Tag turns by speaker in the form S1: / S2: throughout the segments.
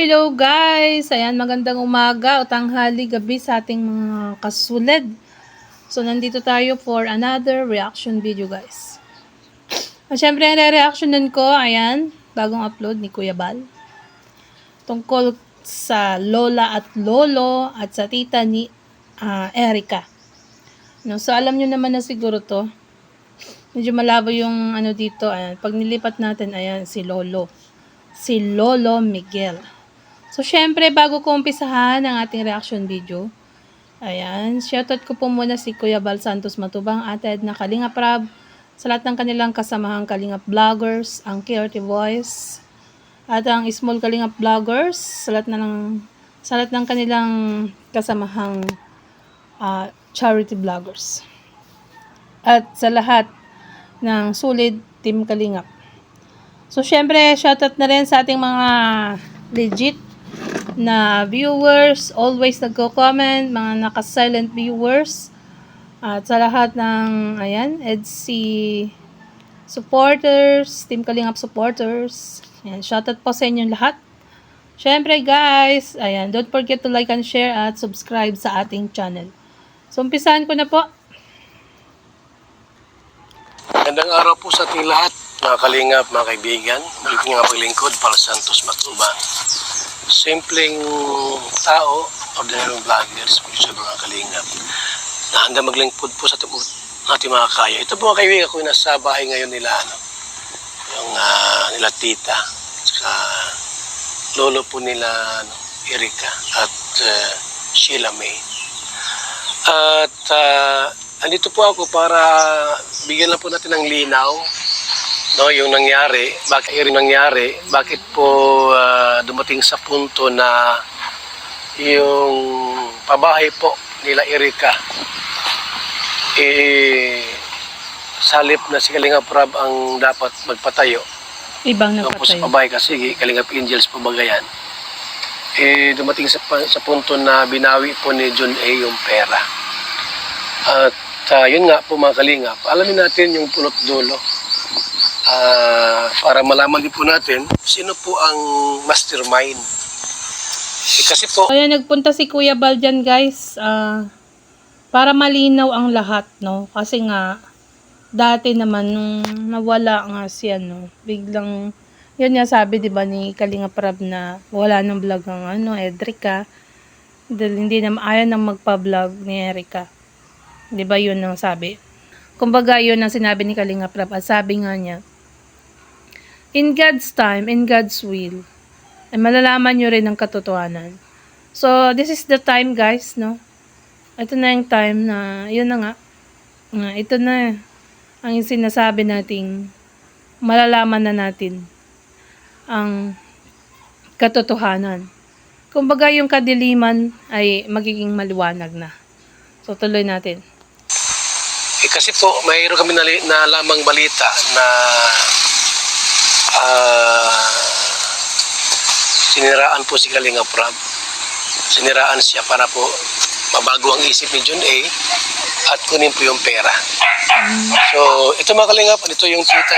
S1: Hello guys! Ayan, magandang umaga o tanghali, gabi sa ating mga kasuled. So, nandito tayo for another reaction video guys. At syempre, ang re-reactionan ko, ayan, bagong upload ni Kuya Bal. Tungkol sa lola at lolo at sa tita ni Erica. No, so, alam nyo naman na siguro to. Medyo malabo yung ano dito. Ayan, pag nilipat natin, ayan, si Lolo. Si Lolo Miguel. So, syempre, bago ko umpisahan ang ating reaction video, ayan, shoutout ko po muna si Kuya Bal Santos Matubang, Ate Edna Kalingap Rab, sa lahat ng kanilang kasamahang Kalingap Vloggers, ang KRT Voice, at ang Small Kalingap Vloggers, sa lahat ng kanilang kasamahang charity vloggers. At sa lahat ng Solid Team Kalingap. So, syempre, shoutout na rin sa ating mga legit na viewers, always nagko-comment, mga naka-silent viewers, at sa lahat ng, ayan, EDC supporters, Team Kalingap supporters. Ayan, shoutout po sa inyong lahat. Syempre, guys, ayan, don't forget to like and share at subscribe sa ating channel. So, umpisahan ko na po.
S2: Magandang araw po sa ating lahat, mga kalingap, mga kaibigan. Balik nga paglingkod, Bal Santos Matubang. Simpleng tao, ordinary vloggers, mga kalingap, na handa maglingkod po sa ating mga kaya. Ito po mga kaibigan ko, nasa bahay ngayon nila, yung nila tita, sa lolo po nila, Erica, at Sheila May. At andito po ako para bigyan lang po natin ng linaw, no, yung nangyari, bakit po dumating sa punto na yung pabahay po nila Erica salip na si Kalingap Rab ang dapat magpatayo.
S1: Ibang
S2: no, po sa pabahay kasi Kalingap Angels po bagayan. Dumating sa punto na binawi po ni John A yung pera. At yun nga po mga kalingap, alamin natin yung punot dulo. Para malaman din po natin sino po ang mastermind. Kasi po
S1: ayan, nagpunta si Kuya Bal dyan guys, para malinaw ang lahat, no? Kasi nga dati naman nung nawala nga siya, no, biglang yun nga sabi 'di ba ni Kalingap Rab na wala nang vlog ang Edrica dahil hindi na ayaw nang magpa-vlog ni Erica. 'Di ba yun ang sabi? Kumbaga yun ang sinabi ni Kalingap Rab. At sabi nga niya, in God's time, in God's will, ay malalaman nyo rin ang katotohanan. So, this is the time guys, no? Ito na yung time na, yun na nga, ito na ang sinasabi nating malalaman na natin ang katotohanan. Kumbaga yung kadiliman ay magiging maliwanag na. So, tuloy natin.
S2: Kasi po, mayroon kami na lamang balita na siniraan po si Kalingap Rab. Siniraan siya para po mabago ang isip ni John A. at kunin po yung pera. So, ito mga Kalingap, ito yung tita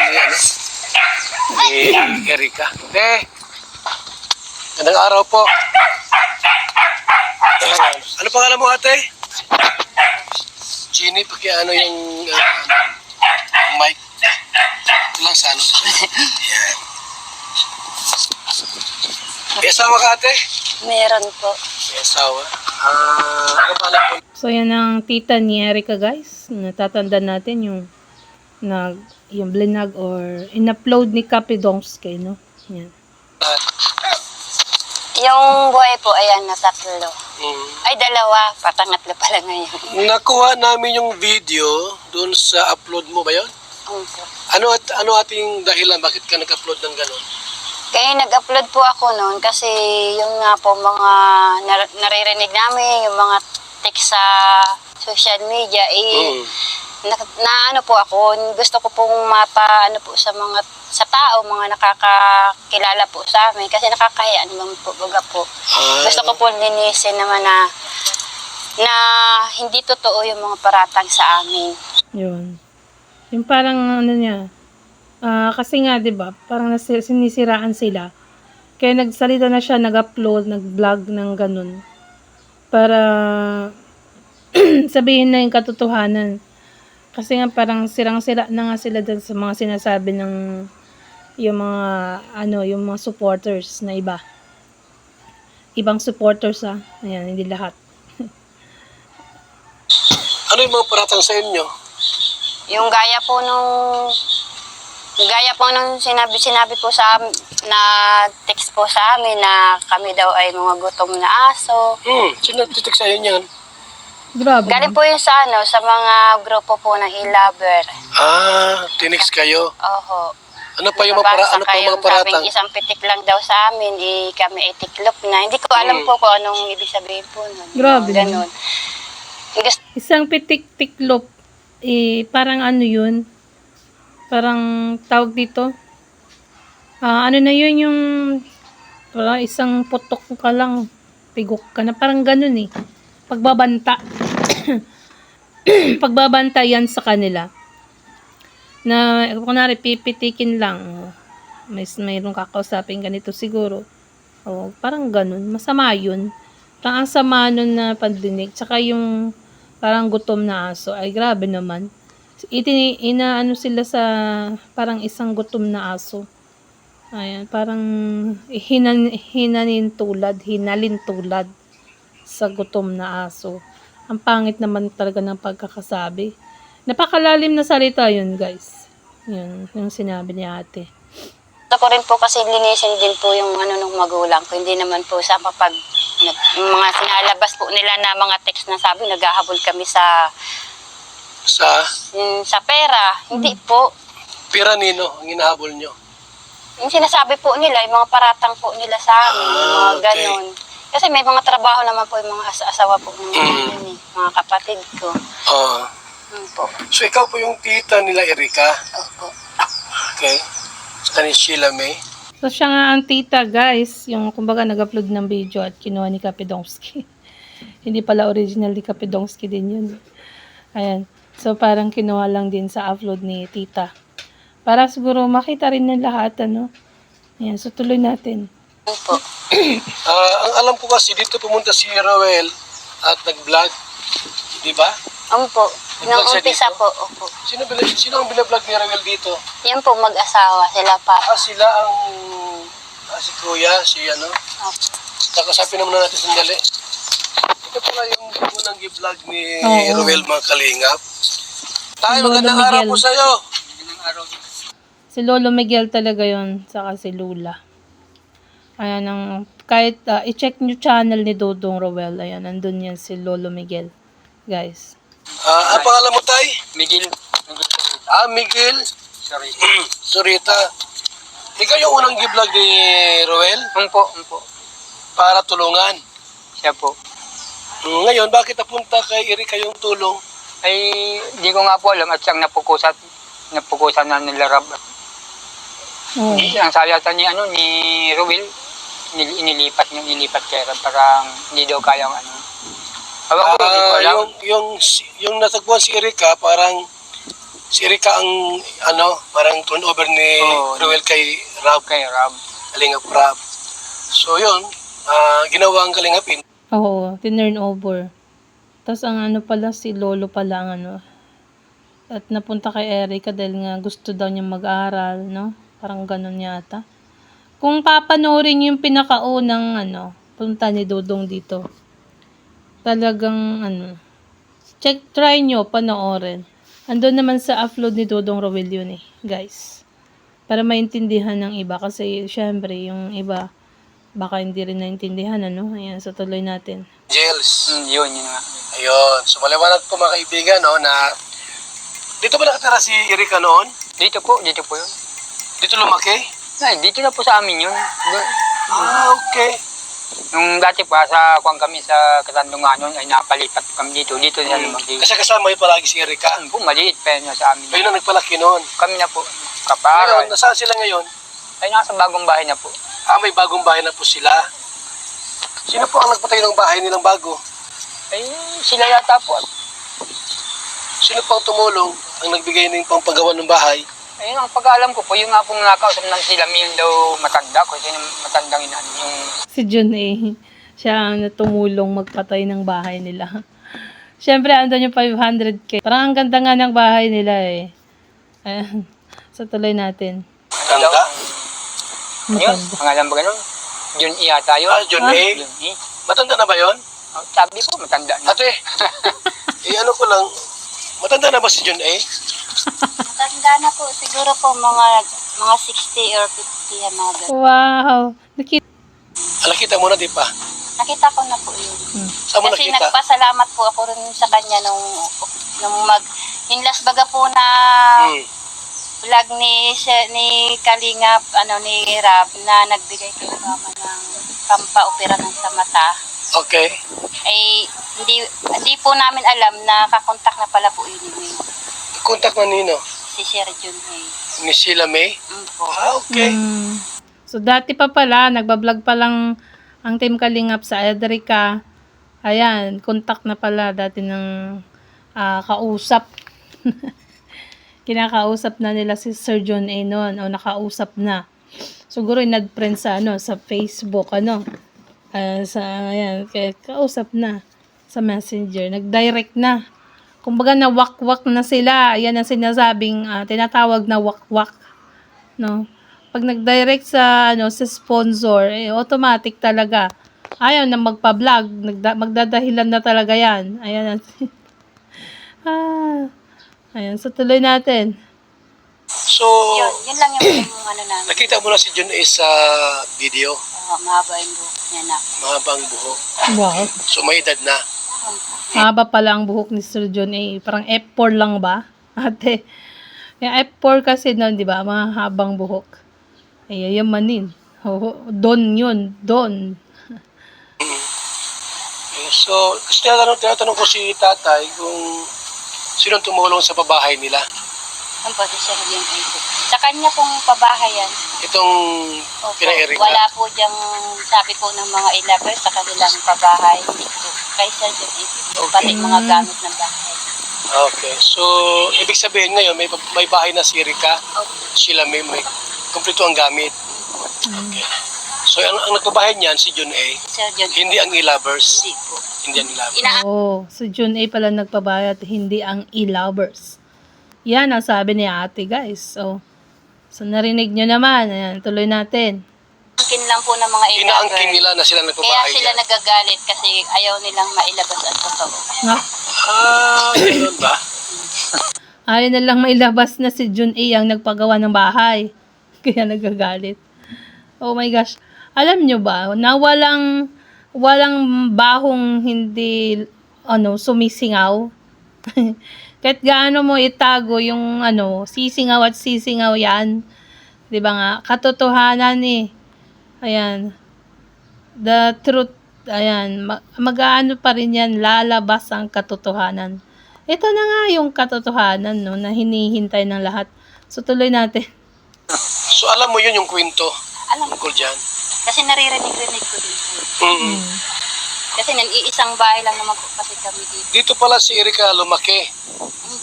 S2: ni Erica. Gandang araw po. Ano pangalan mo ate? Ginny, pakiano yung mic. Ito lang sa ano. Yan. May asawa ka ate?
S3: Meron po.
S2: May asawa. Ano pala po?
S1: So, yan ang tita ni Erica, guys. Natatanda natin yung blinag or in-upload ni Kapidongske, no? Yan.
S3: Yung buhay po, ayan, na tatlo. Ay, dalawa. Patangatlo pala ngayon.
S2: Nakuha namin yung video doon sa upload mo ba yun?
S3: Opo.
S2: Ano ating dahilan? Bakit ka nag-upload ng gano'n?
S3: Kaya nag-upload po ako noon kasi yung nga po mga naririnig namin, yung mga text sa social media, na ano po ako, gusto ko pong ano po sa tao, mga nakakakilala po sa amin kasi nakakahiya naman po, baga po. Gusto ko po linisin naman na hindi totoo yung mga paratang sa amin.
S1: Yun. Yung parang ano niya, kasi nga 'di ba, parang sinisiraan sila. Kaya nagsalita na siya, nag-upload, nag-vlog ng ganun para sabihin na yung katotohanan. Kasi nga parang sirang-sira na nga sila dun sa mga sinasabi ng yung mga yung mga supporters na iba. Ibang supporters Ayan, hindi lahat.
S2: Ano yung mga paratang sa inyo?
S3: Yung gaya po nung sinabi po na text po sa amin na kami daw ay mga gutom na aso.
S2: Sino titik sa inyo yan?
S1: Grabe.
S3: Galing po yun sa mga grupo po ng e-lover.
S2: Tinex kayo.
S3: Oho.
S2: Ano pa yung mga paratang?
S3: Sabing isang pitik lang daw sa amin, kami ay tiklop na. Hindi ko alam po kung anong ibig sabihin po nun.
S1: Grabe.
S3: Ganun.
S1: Isang pitik-tiklop, parang ano yun? Parang tawag dito? Ano na yun yung parang isang putok ka lang, pigok ka na. Parang ganun Pagbabanta. Pagbabanta yan sa kanila. Na, kunwari, pipitikin lang. Mayroong kakausapin ganito siguro. Parang ganun. Masama yun. Parang ang sama nun na pandinig. Tsaka yung parang gutom na aso. Ay, grabe naman. Inaano sila sa parang isang gutom na aso. Ayan, parang hinalin tulad sa gutom na aso. Ang pangit naman talaga ng pagkakasabi. Napakalalim na salita yun, guys. Yun, yung sinabi ni ate.
S3: Gusto ko rin po kasi linisin din po yung nung magulang ko. Hindi naman po sa kapag yung mga sinalabas po nila na mga text na sabi, naghahabol kami sa pera. Hindi po.
S2: Pira nino ang hinahabol nyo?
S3: Yung sinasabi po nila, yung mga paratang po nila sa amin, yung mga ganon. Kasi may mga trabaho naman po yung mga asawa po ng mga kapatid ko. Po.
S2: So ikaw po yung tita nila Erika?
S3: Opo.
S2: Okay. Sa ni Sheila May?
S1: So, siya nga ang tita, guys. Yung, kumbaga, nag-upload ng video at kinuha ni Kapidongski. Hindi pala original ni Kapidongski din yun. Ayan. So, parang kinuha lang din sa upload ni tita. Para siguro makita rin ng lahat, Ayan. So, tuloy natin.
S3: Opo.
S2: Ang alam ko kasi, dito pumunta si Roel at nag-vlog. Di ba?
S3: Opo. Nung
S2: Nag-vlog siya
S3: umpisa
S2: dito?
S3: po, opo.
S2: Sino ang binablog ni Roel dito?
S3: Yan po, mag-asawa. Sila pa.
S2: Sila ang si Kuya,
S3: Opo.
S2: Kakasapin naman natin sandali. Ito pala yung unang i-vlog ni
S1: Oo.
S2: Roel, mga kalingap. Tayo,
S1: Lolo
S2: magandang araw
S1: Miguel.
S2: po sa'yo.
S1: Si Lolo Miguel talaga yon, saka si Lula. Ayan, kahit i-check nyo channel ni Dodong Roel. Ayan, nandun yan si Lolo Miguel. Guys.
S2: Ang pangalan mo, Tay?
S4: Miguel.
S2: Miguel
S4: Sorry.
S2: Surita. Ikaw yung unang i-vlog ni Roel
S4: Umpo.
S2: para tulungan.
S4: Siya po.
S2: Ngayon, bakit napunta kay Erika yung tulong?
S4: Ay, di ko nga po alam at siyang napukusan na nila Rab.
S1: Oh.
S4: Ang salata ni Ruel, inilipat kay Rab, parang hindi daw kayang Ewan ko, di ko alam.
S2: Yung natagpuan si Erika, parang si Erika ang parang turnover ni Roel kay Rab.
S4: Kay Rab.
S2: Kalingap Rab. So yun, ginawa ang kalingapin.
S1: Oo, tinurn over. Tapos ang pala, si Lolo pala ang at napunta kay Erika dahil nga gusto daw niya mag-aral, Parang ganun yata. Kung papanoorin yung pinakaunang punta ni Dodong dito, talagang try nyo panoorin. Andun naman sa upload ni Dodong Roel yun guys. Para maintindihan ng iba kasi syempre yung iba baka hindi rin naintindihan Ayan, so tuloy natin.
S2: Angels.
S4: Yun nga.
S2: Ayun. So maliwanag po mga kaibigan na Dito ba nakatira si Erika noon?
S4: Dito po yun.
S2: Dito lumaki?
S4: Ay, dito na po sa amin yun.
S2: Okay.
S4: Nung dati pa, sa kuwan kami sa Katandunganon, ay napalipat kami dito. Dito na lumaki.
S2: Kasi kasama yun palagi si Erika.
S4: Ano po, maliit pa yun sa amin.
S2: Kayo na nagpalaki noon.
S4: Kami na po,
S2: Ngayon,
S4: kapara.
S2: nasaan sila ngayon?
S4: Ay, nasa bagong bahay na po.
S2: May bagong bahay na po sila. Sino po ang nagpatay ng bahay nilang bago?
S4: Ay, sila yata po.
S2: Sino po ang tumulong ang nagbigay ng pampagawa ng bahay?
S4: Ayun, ang pag-aalam ko po, yung nga pong nakausap ng sila, yung daw matanda ko, sino matandang ina, yung
S1: Si Jun siya ang tumulong magpatay ng bahay nila. Siyempre, andun yung 500K. Parang ang ganda nga ng bahay nila eh. Ayan. So, tuloy natin.
S2: Tanda?
S4: yun, pangalan ba ganun? Jun E yata yun.
S2: John A.
S4: Jun E.
S2: Matanda na ba yon?
S4: Oh, sabi po, matanda na.
S2: Ate, ano ko lang, matanda na ba si John A?
S3: Matanda na po. Siguro po mga 60 or 50 yan mga ganun.
S1: Wow!
S2: Nakita mo na, di pa?
S3: Nakita ko na po yun.
S2: Saan mo
S3: Kasi
S2: nakita?
S3: nagpasalamat po ako rin sa kanya nung yung last baga po na vlog ni Kalingap, ni Rab, na nagbigay kay mama ng pampaopera ng sa mata.
S2: Okay.
S3: Ay hindi po namin alam na kakontak na pala po yun ni
S2: Contact na nino?
S3: si Sir Jun Hay.
S2: Ni Sheila May?
S3: Po.
S2: Okay.
S1: So, dati pa pala, nagbablog pa lang ang Team Kalingap sa Edrica. Ayan, contact na pala dati ng kausap. Kinakausap na nila si Sir John A noon, o nakausap na. Siguro nag-friend sa sa Facebook ayan, kaya kausap na sa Messenger, nag-direct na. Kumbaga na wakwak na sila. Ayan ang sinasabing tinatawag na wakwak, no? Pag nag-direct sa sa sponsor, automatic talaga. Ayaw na magpa-vlog, magdadahilan na talaga 'yan. Ayan. Ayan, so tuloy natin.
S2: So,
S3: Yun lang yung namin.
S2: nakita mo na si John A sa video?
S3: Mahaba yung buhok niya na.
S2: Mahabang buhok.
S1: Wow.
S2: So, may edad na.
S1: Haba pala ang buhok ni Sir John A. Parang F4 lang ba? Ate. Yung F4 kasi noon, di ba? Mahabang buhok. Ay, yamanin. Don yun. Don.
S2: So, kasi tinatanong ko si tatay kung sino tumulong sa pabahay nila.
S3: Ang po, si Sir Jun Hay po. Sa kanya pong pabahayan.
S2: Itong
S3: Opo,
S2: kina-Erika.
S3: wala po diyang sabi po ng mga ilabers sa kanilang pabahay. Kay Sir Jun Hay po. Pati mga gamit ng bahay.
S2: Okay. So, ibig sabihin ngayon, may bahay na si Erika. Sila may kumpleto ang gamit. Okay. So, ang nagpabahay niyan, si John A.
S3: Sir Jun Hay.
S2: Hindi ang e-lovers.
S3: Hindi po.
S2: Hindi ang e-lovers.
S1: Si John A pala nagpabayad, hindi ang e-lovers. Yan ang sabi ni ate, guys. So narinig nyo naman. Ayan, tuloy natin.
S3: Inaangkin lang po ng mga
S2: Inaangkin
S3: ilabers.
S2: nila na sila
S3: Kaya
S2: nagpabahay
S3: sila
S2: niyan.
S3: nagagalit kasi ayaw nilang mailabas ang totoo.
S2: Ganun ba?
S1: Ayaw na lang mailabas na si Jun A ang nagpagawa ng bahay. Kaya nagagalit. Oh my gosh. Alam nyo ba, na walang bahong hindi sumisingaw. Kahit gaano mo itago yung sisingaw at sisingaw yan. 'Di ba nga? Katotohanan Ayan. The truth, ayan, mag-aano pa rin yan, lalabas ang katotohanan. Ito na nga yung katotohanan, na hinihintay ng lahat. So, tuloy natin.
S2: So, alam mo yun yung kwento
S3: Alam ko.
S2: tungkol dyan.
S3: Kasi naririnig-rinig ko din po. Kasi iisang bahay lang naman po kasi kami dito.
S2: Dito pala si Erika lumaki.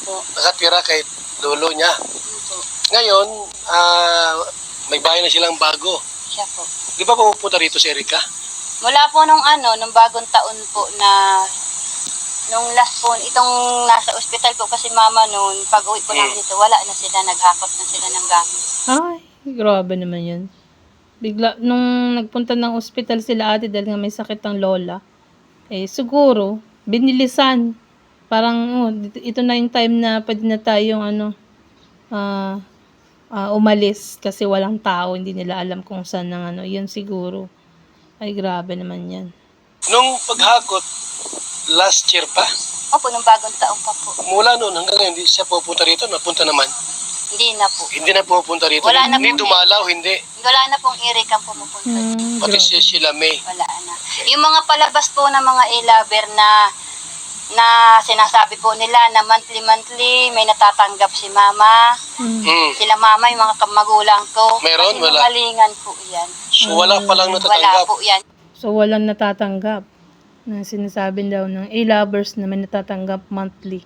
S3: Po.
S2: Nakatira kay lolo niya.
S3: Po.
S2: Ngayon, may bahay na silang bago.
S3: Siya po.
S2: Di ba pumupunta rito si Erika?
S3: Mula po nung bagong taon po na nung last po, itong nasa ospital po kasi mama noon, pag uwi po lang dito, wala na sila, naghakot na sila ng gamit.
S1: Ay, grabe naman yun. Bigla, nung nagpunta ng ospital sila ate dahil nga may sakit ang lola, siguro, binilisan. Parang, ito na yung time na pwede na tayong, umalis kasi walang tao, hindi nila alam kung saan ng yun siguro. Ay, grabe naman yan.
S2: Nung paghakot, last year pa,
S3: Opo, nung bagong taon pa po.
S2: Mula noon hanggang ngayon, hindi siya pupunta rito, napunta naman.
S3: Hindi na po.
S2: Hindi na pupunta rito.
S3: Wala na
S2: Hindi
S3: po.
S2: dumalaw, hindi.
S3: Wala na pong Eric ang pumupunta.
S2: Pati si Sheila May.
S3: Wala na. Yung mga palabas po ng mga e-lover na sinasabi po nila na monthly may natatanggap si mama. Sila mama, yung mga magulang ko.
S2: Meron?
S3: Kasi
S2: Wala.
S3: nungalingan po yan.
S2: So wala palang
S3: Wala
S2: natatanggap.
S3: po yan.
S1: So, walang natatanggap. Na sinasabi daw ng A-lovers na may natatanggap monthly.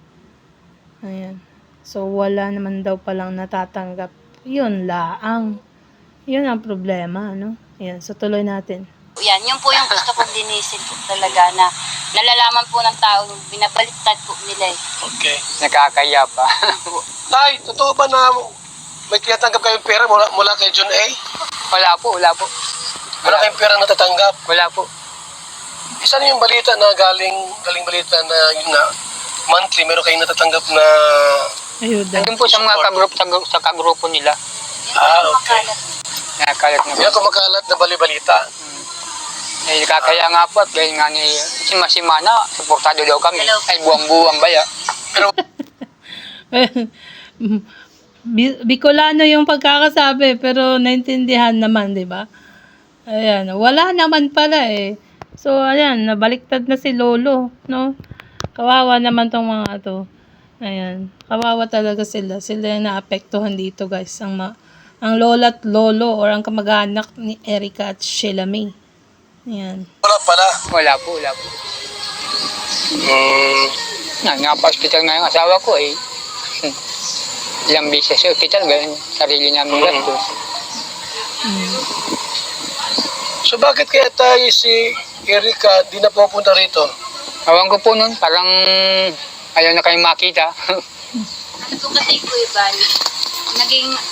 S1: Ayan. So, wala naman daw palang natatanggap. Yun laang. Yun ang problema, ano? Ayan. So, tuloy natin.
S3: Yan, yun po yung gusto kong linisin po talaga na nalalaman po ng tao, binabaliktad po nila eh.
S2: Okay.
S4: Nakakaya pa.
S2: Tay, totoo ba na may tinatanggap kayong pera mula kay John A?
S4: Wala po.
S2: Wala kayong pera natatanggap?
S4: Wala po.
S2: Isa na yung balita na galing balita na yun na monthly meron kayong natatanggap na
S1: Ayuda.
S4: Andun po sa mga kagrupo nila.
S2: okay.
S4: Nakakalat na po.
S2: Yan kumakalat na bali-balita.
S4: Eh, nakakaya nga po at gaya nga ni Simana, suportado daw kami. Ay, buwang-buwang baya.
S2: Pero
S1: Bicolano yung pagkakasabi, pero naintindihan naman, di ba? Ayan, wala naman pala eh. So, ayan, nabaliktad na si Lolo, no? Kawawa naman tong mga to. Ayan, kawawa talaga sila. Sila yung naapektuhan dito, guys. Ang lola at lolo or ang kamag-anak ni Erica at Sheila May. Ayan.
S2: wala pala.
S4: Wala po. Nga pa-hospital nga yung asawa ko eh. Ilang beses sa hospital, ganyan, sarili namin gastos.
S2: So bakit kaya tayo si Erica di na pupunta rito?
S4: Awan ko po nun, parang ayaw na kayong makita.
S3: Ano po kasi po Ivan,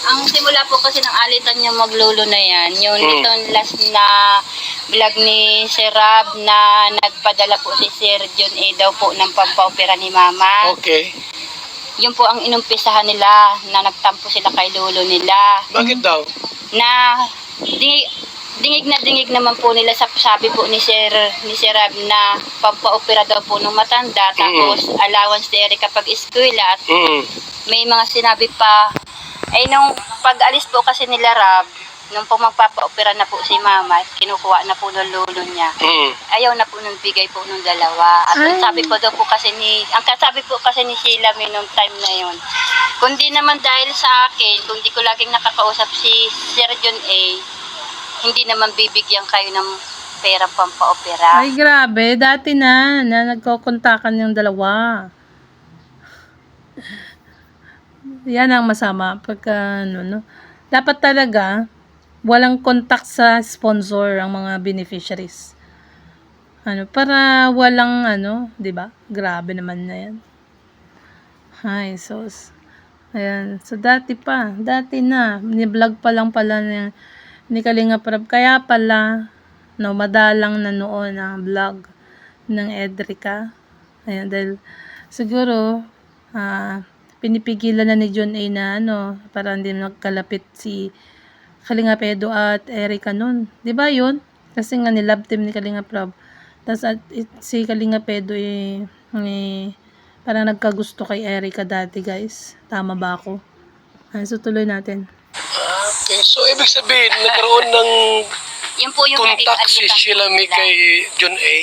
S3: ang simula po kasi ng alitan niya maglolo na yan, yung itong last na vlog ni Sir Rab na nagpadala po si Sir John A daw po ng pampaopera ni Mama.
S2: Okay.
S3: Yun po ang inumpisahan nila na nagtampo sila kay lolo nila.
S2: Bakit daw?
S3: Na dingig naman po nila sa sabi po ni Sir Rab na pampaopera daw po ng matanda tapos allowance ni Eric kapag eskwela at may mga sinabi pa ay nung pag-alis po kasi nila Rab nung po magpapaopera na po si Mama kinukuha na po ng lolo niya ayaw na po nung bigay po nung dalawa at ang sabi po daw po kasi ang kasabi po kasi ni Sheila may nung time na yun kundi naman dahil sa akin kung di ko laging nakakausap si Sir John A hindi naman bibigyan kayo ng perang pampaopera.
S1: Ay, grabe. Dati na nagkokontakan yung dalawa. Yan ang masama. Pagka, no? Dapat talaga, walang contact sa sponsor ang mga beneficiaries. Para walang, di ba? Grabe naman na yan. Ay, sos. Ayan. So, dati na. Ni-vlog pa lang pala ni Kalinga Prab. Kaya pala, madalang na noon ang vlog ng Edrica. Ayan, dahil siguro, pinipigilan na ni John A na para hindi nagkalapit si Kalinga Pedro at Erica nun. Di ba yun? Kasi nga nilove team ni Kalinga Prab. Tapos si Kalinga Pedro parang nagkagusto kay Erica dati, guys. Tama ba ako? So, tuloy natin.
S2: Okay, so ibig sabihin, nagkaroon ng
S3: Yun po yung naging
S2: contact si
S3: alitan
S2: Sheila May
S3: nila.
S2: kay John A.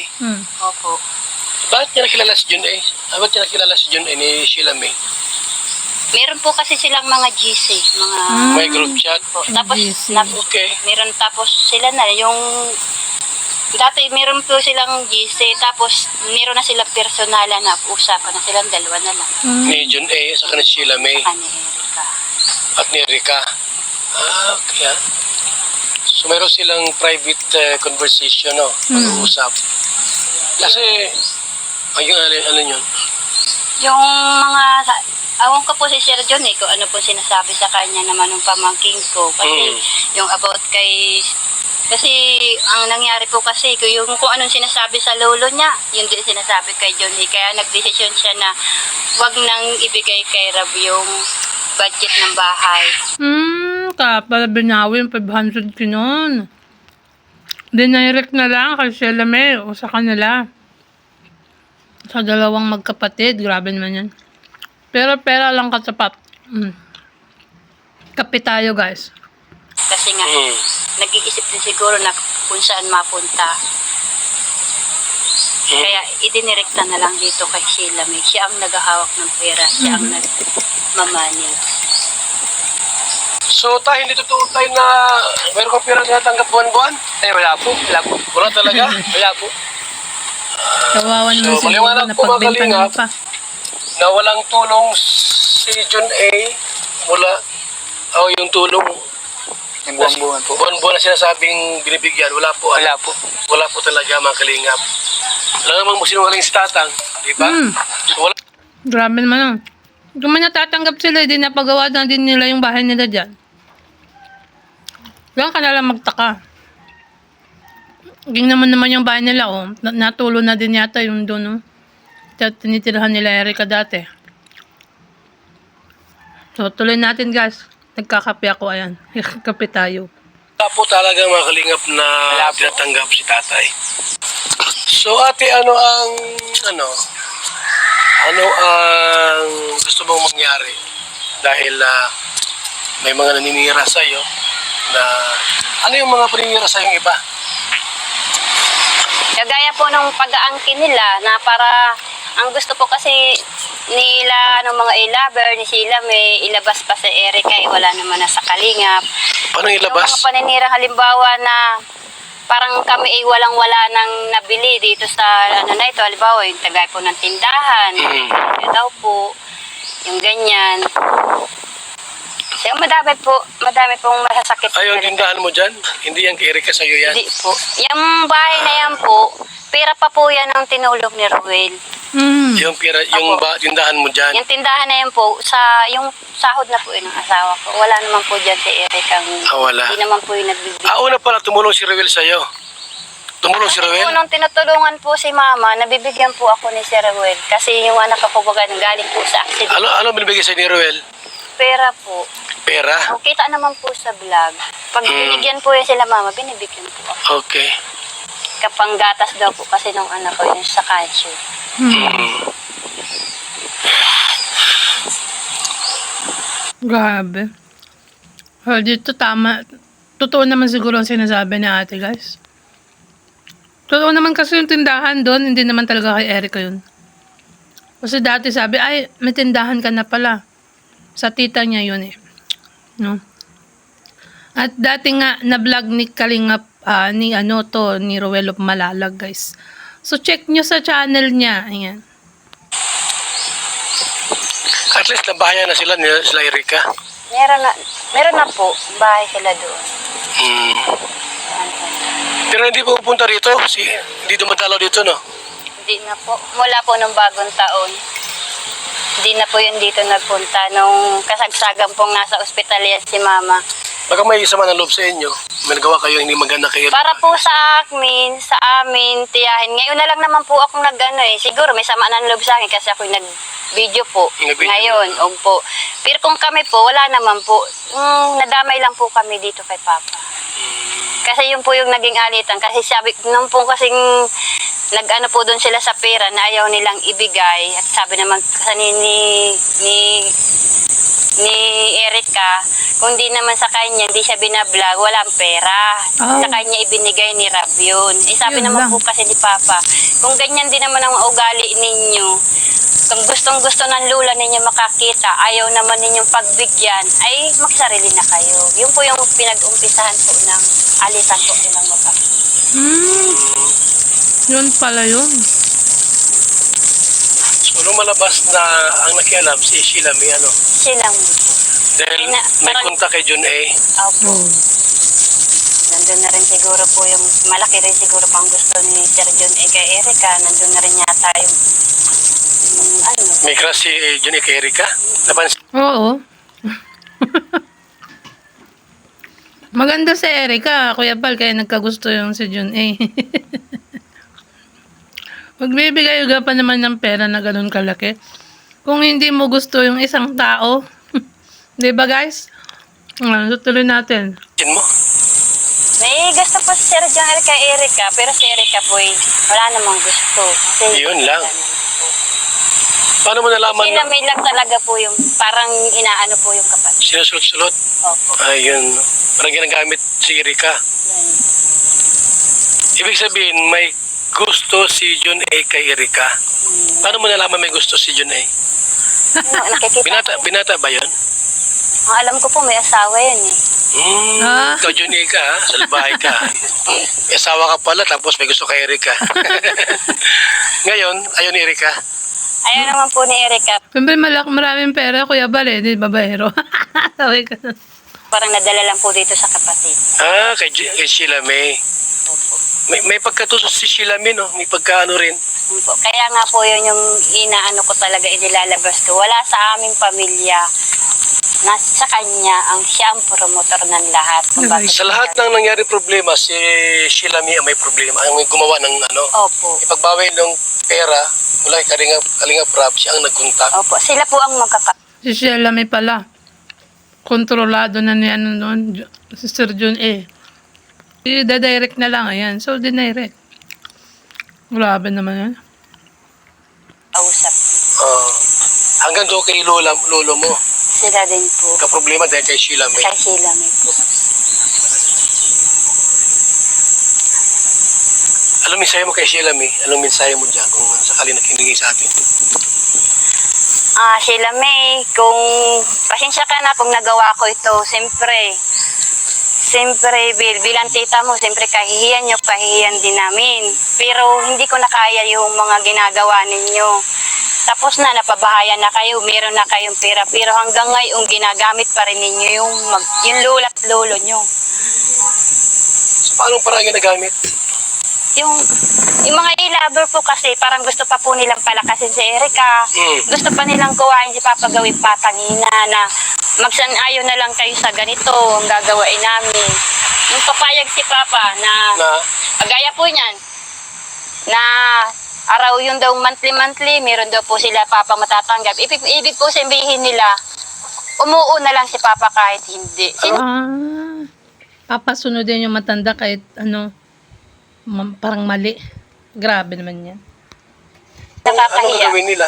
S3: Opo.
S2: Bakit niya nakilala si John A? Bakit niya nakilala si John A ni Sheila May?
S3: Meron po kasi silang mga GC, mga
S2: May group chat?
S3: po. Tapos
S1: GC.
S2: Okay.
S3: meron tapos sila na yung dati meron po silang GC tapos meron na silang personalan na usapan na silang dalawa na lang.
S2: Ni John A. sa ni Sheila May
S3: Saka ni Erica.
S2: at ni Erica. Okay. So meron silang private conversation, no? Pag-uusap. Kasi, ayun, alin yun?
S3: Yung mga awan ko po si Sir John kung ano po sinasabi sa kanya naman ng pamangking ko kasi yung about kasi ang nangyari po kasi yung kung anong sinasabi sa lolo niya yun din sinasabi kay John kaya nagdesisyon siya na wag nang ibigay kay Rab yung budget ng bahay.
S1: Kapal binawi yung 500 kinon. Dinirect na lang kay Sheila May o sa kanila. Sa dalawang magkapatid, grabe naman yan. Pero pera lang katapat. Kape tayo, guys.
S3: Kasi nga, nag-iisip din siguro na kung saan mapunta. Kaya idinirekta na lang dito kay Sheila May. Siya ang naghahawak ng pera. Siya ang nagmamanage.
S2: So, tayo, hindi totoo tayo na mayroon kang pera na natanggap buwan-buwan?
S4: Ay, wala po. Wala po.
S2: Wala talaga?
S4: Wala po.
S1: Kawawa naman
S2: So,
S1: siguro
S2: maliwanag
S1: na
S2: po, mga
S1: pagbenta
S2: kalingap.
S1: pa.
S2: Na walang tulong si John A. mula, yung tulong
S4: Yung buwan-buwan po.
S2: buwan-buwan na sinasabing binibigyan. Wala po.
S4: Wala po.
S2: Wala po talaga, mga kalingap. Alam naman mo sinungaling si Tatang, di ba? So, wala.
S1: Grabe naman yun. Kung man natatanggap sila, hindi napagawa na din nila yung bahay nila dyan. Diyan ka na lang magtaka. Ging naman yung bahay nila, oh. Natulo na din yata yung doon, oh. Tinitirahan nila Erica dati. So, tuloy natin, guys. Nagkakape ako, ayan. Kape tayo.
S2: Wala po talaga, mga kalingap, na
S4: Wala po.
S2: tinatanggap si Tatay. So, ate, ano ang gusto mong mangyari? Dahil may mga naninira sa'yo na, ano yung mga paninira sa'yo iba?
S3: Kagaya po nung pag-aangkin nila na para, ang gusto po kasi nila, ng mga lover ni Sheila May, ilabas pa si Erica, wala naman na sa kalingap.
S2: Paano
S3: Yung
S2: ilabas?
S3: mga paninira halimbawa na parang kami ay walang-wala nang nabili dito sa na ito, halimbawa yung tagay po ng tindahan, yun daw po, yung ganyan. So, madami pong masasakit.
S2: Ay, yung tindahan mo dyan? Hindi yan kay Erika sa'yo yan?
S3: Hindi po. Yung bahay na yan po, pera pa po yan ang tinulog ni Ruel.
S2: Yung tindahan mo dyan?
S3: Yung tindahan na yan po, yung sahod na po yun ng asawa ko. Wala naman po dyan si Eric ang...
S2: Wala.
S3: Hindi naman po yung nagbibigay.
S2: Una pala, tumulong si Ruel sa'yo. Tumulong si Ruel?
S3: Nung tinutulungan po si Mama, nabibigyan po ako ni Sir Ruel. Kasi yung anak ko po baga galing po sa accident.
S2: Ano binibigay sa'yo ni Ruel?
S3: Pera po.
S2: Pera?
S3: Ang kita naman po sa vlog. Pag binigyan po yun sila Mama, binibigyan po ako.
S2: Okay.
S3: Kapanggatas daw po kasi nung anak ko yun sa calcium.
S1: Grabe. Well, dito tama. Totoo naman siguro ang sinasabi ni ate, guys. Totoo naman kasi yung tindahan doon, hindi naman talaga kay Erica yun. Kasi dati sabi, ay, may tindahan ka na pala. Sa tita niya yun eh. No? At dati nga, na-vlog ni Kalingap, ni Roel of Malalag, guys. So, check nyo sa channel niya. Ayan.
S2: At least nabahayan na sila Erika.
S3: Meron na po, bahay sila doon.
S2: Pero hindi pupunta rito. Hindi dumadalaw dito, no?
S3: Hindi na po. Mula po nung bagong taon. Hindi na po yun dito nagpunta. Nung kasagsagan pong nasa ospital yan si Mama.
S2: Baka may sama ng loob sa inyo. May nagawa kayo, hindi maganda kayo.
S3: Para po sa amin, tiyahin. Ngayon na lang naman po akong siguro may sama ng loob sa akin kasi ako nag-video po.
S2: Nag-video.
S3: Ngayon, po. Pero kung kami po, wala naman po. Nadamay lang po kami dito kay Papa. Kasi yun po yung naging alitan. Kasi sabi, nung po kasing nag-ano po doon sila sa pera na ayaw nilang ibigay. At sabi naman kasi ni Erica, kung di naman sa kanya, hindi siya binablog, walang pera. Sa kanya ibinigay ni Rab yun. Sabi
S1: Yun
S3: naman
S1: lang.
S3: po kasi ni Papa, kung ganyan din naman ang ugali ninyo, kung gustong-gusto ng lula ninyo makakita, ayaw naman ninyong pagbigyan, ay magsarili na kayo. Yun po yung pinag-umpisahan po ng alitan po nilang magkakita.
S1: Yun pala yun.
S2: So, nung malabas na ang nakialam si Sheila May,
S3: Silang po.
S2: dahil may
S3: parang-
S2: kontak kay John A.
S3: Opo. Nandun na rin siguro po yung, malaki rin siguro pang gusto ni Sir John kay Erica, nandun na rin yata yung,
S2: May crush si John A kay Erika. Napansin.
S1: Oo. Maganda si Erica, Kuya Bal, kaya nagkagusto yung si Jun A. Magbibigay ka pa naman ng pera na ganun kalaki. Kung hindi mo gusto yung isang tao, di ba guys? Tutuloy natin.
S2: mo?
S3: may gusto po si Sir John kay Erica, pero si Erica po wala namang gusto. Kasi
S2: Yun lang. Paano mo nalaman
S3: Sila
S2: na
S3: may lang talaga po yung parang inaano po yung kapatid.
S2: sinusulot-sulot?
S3: Opo.
S2: Ayun. Parang ginagamit si Erika.
S3: Ganun.
S2: Ibig sabihin, may gusto si John A kay Erika. Paano mo nalaman may gusto si John A?
S3: Nakikita.
S2: Binata ba yun?
S3: Ang alam ko po may asawa yan eh.
S2: Ikaw John A ka ha? Salbahay ka. May asawa ka pala tapos may gusto kay Erika. Ngayon, ayaw ni Erika.
S3: Ayaw naman po ni Erika.
S1: Siyempre maraming pera, Kuya Bal, eh. Di babaero. Sabi ka na.
S3: Parang nadala lang po dito sa kapatid.
S2: Kay Sheila May.
S3: Opo.
S2: May pagkatusok si Sheila May, no? May pagkaano rin.
S3: Opo. Kaya nga po yun yung inaano ko talaga inilalabas ko. Wala sa aming pamilya. Nasa kanya ang siya ang promotor ng lahat. Kung bakit
S2: Sa lahat ng nangyari problema, si Sheila May ang may problema. Ang may gumawa ng ano.
S3: Opo.
S2: Ipagbawi ng pera, wala kay Kalinga Prab, siya ang nagkontak.
S3: Opo. Sila po ang
S1: Si Sheila may pala. Kontrolado na ni ano noon, si Sir John A. I-direct na lang, ayan. So, dinirect. Grabe naman yan.
S3: magkakausap.
S2: Hanggang doon kay lolo mo.
S3: Sila din po.
S2: Ka-problema dahil kay Sheila May.
S3: Kay sila may po.
S2: Anong mensahe mo kay Sheila May? Anong mensahe mo dyan kung sakali nakinig sa atin?
S3: Sheila May, kung pasensya ka na kung nagawa ko ito, siyempre, bilang tita mo, siyempre kahihiyan nyo, kahihiyan din namin. Pero hindi ko na kaya yung mga ginagawa ninyo. Tapos na, napabahayan na kayo, meron na kayong pera. Pero hanggang ngayon, ginagamit pa rin ninyo yung lolo at lolo nyo.
S2: So, paano parang ginagamit?
S3: Yung mga i-lover po kasi, parang gusto pa po nilang palakasin si Erika. Gusto pa nilang kuhain si Papa gawin patangina na magsan-ayo na lang kayo sa ganito, ang gagawain namin. Yung papayag si Papa na gaya po niyan, na araw yun daw monthly, meron daw po sila Papa matatanggap. Ibig po sabihin nila, umuo na lang si Papa kahit hindi.
S1: Papasunodin yung matanda kahit parang mali. Grabe naman yan.
S2: Ano
S3: Nakakahiya.
S2: gagawin nila?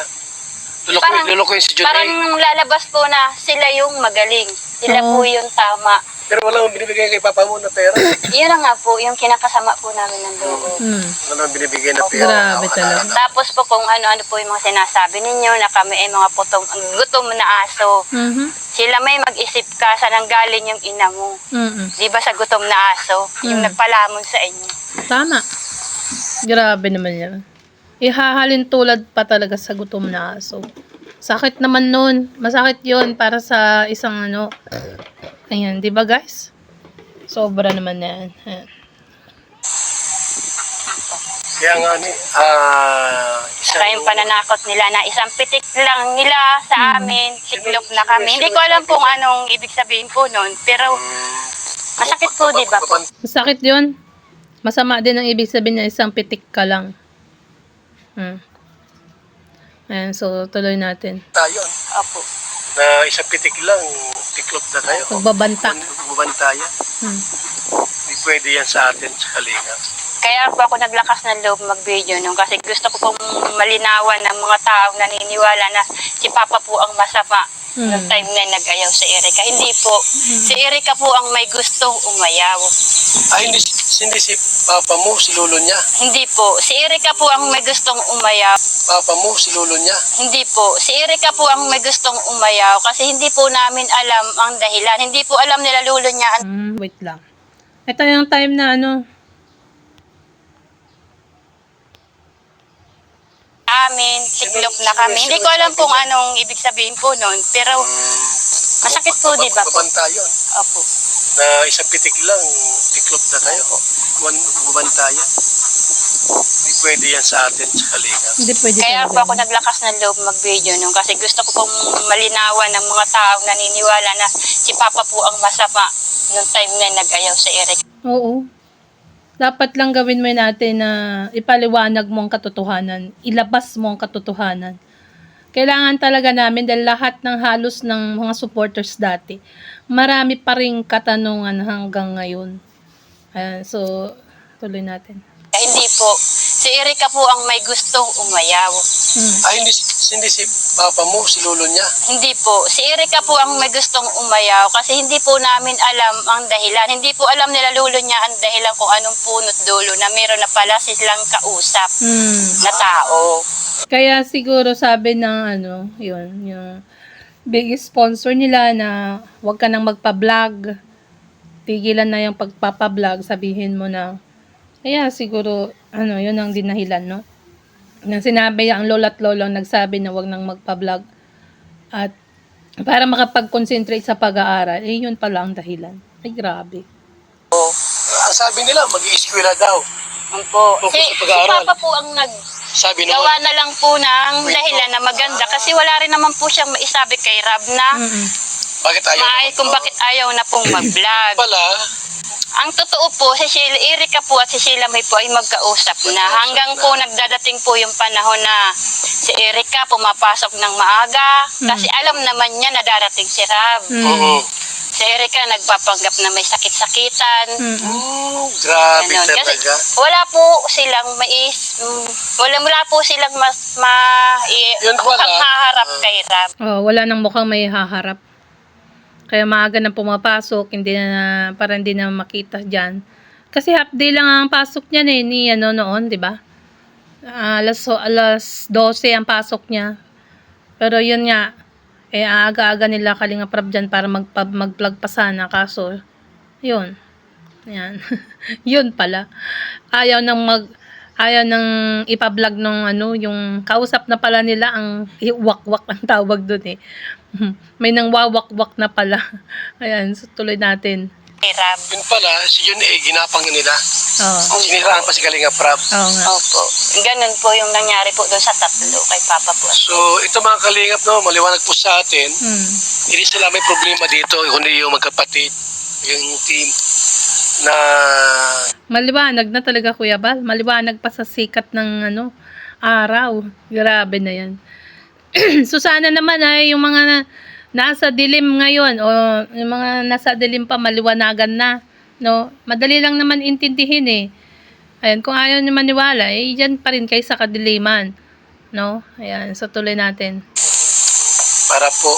S2: Lulukoyin si John A.
S3: Parang lalabas po na sila yung magaling. Sila po yung tama.
S2: Pero walang binibigay kay Papa mo na pera.
S3: Yun na nga po, yung kinakasama po namin ng loob.
S2: Walang binibigay na pera.
S1: Grabe talaga.
S3: Tapos po kung ano-ano po yung mga sinasabi ninyo na kami ay mga gutom na aso. Sila may mag-isip ka saan ang galing yung ina mo. Di ba sa gutom na aso? Yung nagpalamon sa inyo.
S1: Tama. Grabe naman yan. Ihahalin tulad pa talaga sa gutom na aso. Sakit naman nun. Masakit yun para sa isang Ayan, di ba guys? Sobra naman na yan. Ayan.
S2: Kaya nga
S3: Saka yung pananakot nila na isang pitik lang nila sa amin, siklop na kami. Hindi ko alam kung anong ibig sabihin po nun, pero masakit po, di ba po?
S1: Masakit yun. Masama din ang ibig sabihin na isang pitik ka lang. Ayan, so tuloy natin.
S2: tayo.
S3: Opo.
S2: Na isang pitik lang, tiklop na tayo.
S1: Pagbabanta.
S2: Pagbabantayan. Hindi pwede yan sa atin sa Kalinga.
S3: Kaya po ako naglakas ng loob mag-video nung kasi gusto ko pong malinawan ng mga taong naniniwala na si Papa po ang masama noong time na nag-ayaw sa Erika. Hindi po. Si Erika po ang may gustong umayaw.
S2: Hindi si Papa mo, si lolo niya.
S3: Hindi po. Si Erika po ang may gustong umayaw.
S2: Papa mo, si lolo niya.
S3: Hindi po. Si Erika po ang may gustong umayaw kasi hindi po namin alam ang dahilan. Hindi po alam nila lolo niya.
S1: Wait lang. Ito yung time na
S3: Amin, siklop na kami. Hindi ko alam kung anong ibig sabihin po nun, pero masakit po, di ba po?
S2: Pagbabantayan.
S3: Opo.
S2: Na isang pitik lang, tiklop na tayo. Pagbabantayan. Hindi pwede yan sa atin sa Kalinga.
S1: hindi pwede
S3: Kaya
S1: talaga.
S3: po ako naglakas ng loob mag-video nung kasi gusto ko pong malinawan ng mga taong naniniwala na si Papa po ang masama nung time na nag-ayaw sa Eric.
S1: Oo. Dapat lang gawin mo natin na ipaliwanag mo ang katotohanan. Ilabas mo ang katotohanan. Kailangan talaga namin dahil lahat ng halos ng mga supporters dati, marami pa ring katanungan hanggang ngayon. Ayan, so tuloy natin.
S3: Hindi po. Si Erika po ang may gustong umayaw.
S2: Hindi si papa mo, si lolo niya.
S3: Hindi po. Si Erika po ang may gustong umayaw kasi hindi po namin alam ang dahilan. Hindi po alam nila lolo niya ang dahilan kung anong punot dulo na meron na pala silang kausap na tao.
S1: Kaya siguro sabi ng yung big sponsor nila na huwag ka nang magpa-vlog. Tigilan na yung pagpapa-vlog, sabihin mo na. Kaya siguro, yun ang dinahilan, no? Nang sinabi ang lola't lolo nagsabi na huwag nang magpa-vlog. At para makapag-concentrate sa pag-aaral, yun pala ang dahilan. Ay, grabe.
S2: Ang sabi nila, mag-i-eskwela daw.
S3: Po.
S2: Focus sa
S3: Si
S2: pag-aaral.
S3: Papa po ang
S2: Sabi
S3: gawa
S2: naman,
S3: na lang po ng dahilan na maganda kasi wala rin naman po siyang maisabi kay Rab na
S2: bakit ayaw?
S3: kung bakit ayaw na pong mag-vlog.
S2: Pala,
S3: Ang totoo po, si Sheila, Erika po at si Sheila May po ay magkausap na. Hanggang po nagdadating po yung panahon na si Erika pumapasok ng maaga. Kasi alam naman niya na darating si Rab.
S2: oo.
S3: Si Erika nagpapanggap na may sakit-sakitan.
S2: Grabe
S3: Ganon. Kasi
S2: talaga.
S3: wala po silang wala po silang
S2: Yun pala.
S3: mukhang haharap kay Rab.
S1: Wala nang mukhang may haharap. Kaya maaga na pumapasok, para hindi na makita dyan. Kasi half day lang ang pasok niya noon, di ba? Alas 12 ang pasok niya. Pero yun nga, aga-aga nila Kalinga Prab dyan para mag-vlog pa sana. Kaso, yun. Yan. Yun pala. Ayaw nang ipa-vlog nung yung kausap na pala nila ang wak-wak ang tawag doon May nang wawak-wak na pala. Ayan, so tuloy natin.
S3: Kay Rab.
S2: Yun pala, si Jun ginapang nila.
S1: Oo.
S2: Siniraan pa si Kalinga Prab.
S1: Oo nga.
S3: Opo. Ganun po yung nangyari po doon sa tatlo kay Papa po.
S2: So, ito mga kalingap, maliwanag po sa atin. Hindi sila may problema dito, kundi yung magkapatid, yung team na
S1: Maliwanag na talaga, Kuya Bal. Maliwanag pa sa sikat ng araw. Grabe na yan. So, sana naman ay yung mga nasa dilim ngayon o yung mga nasa dilim pa maliwanagan na. No? Madali lang naman intindihin Ayan, kung ayaw nyo maniwala, dyan pa rin kayo sa kadiliman. No? Ayan, so tuloy natin.
S2: para po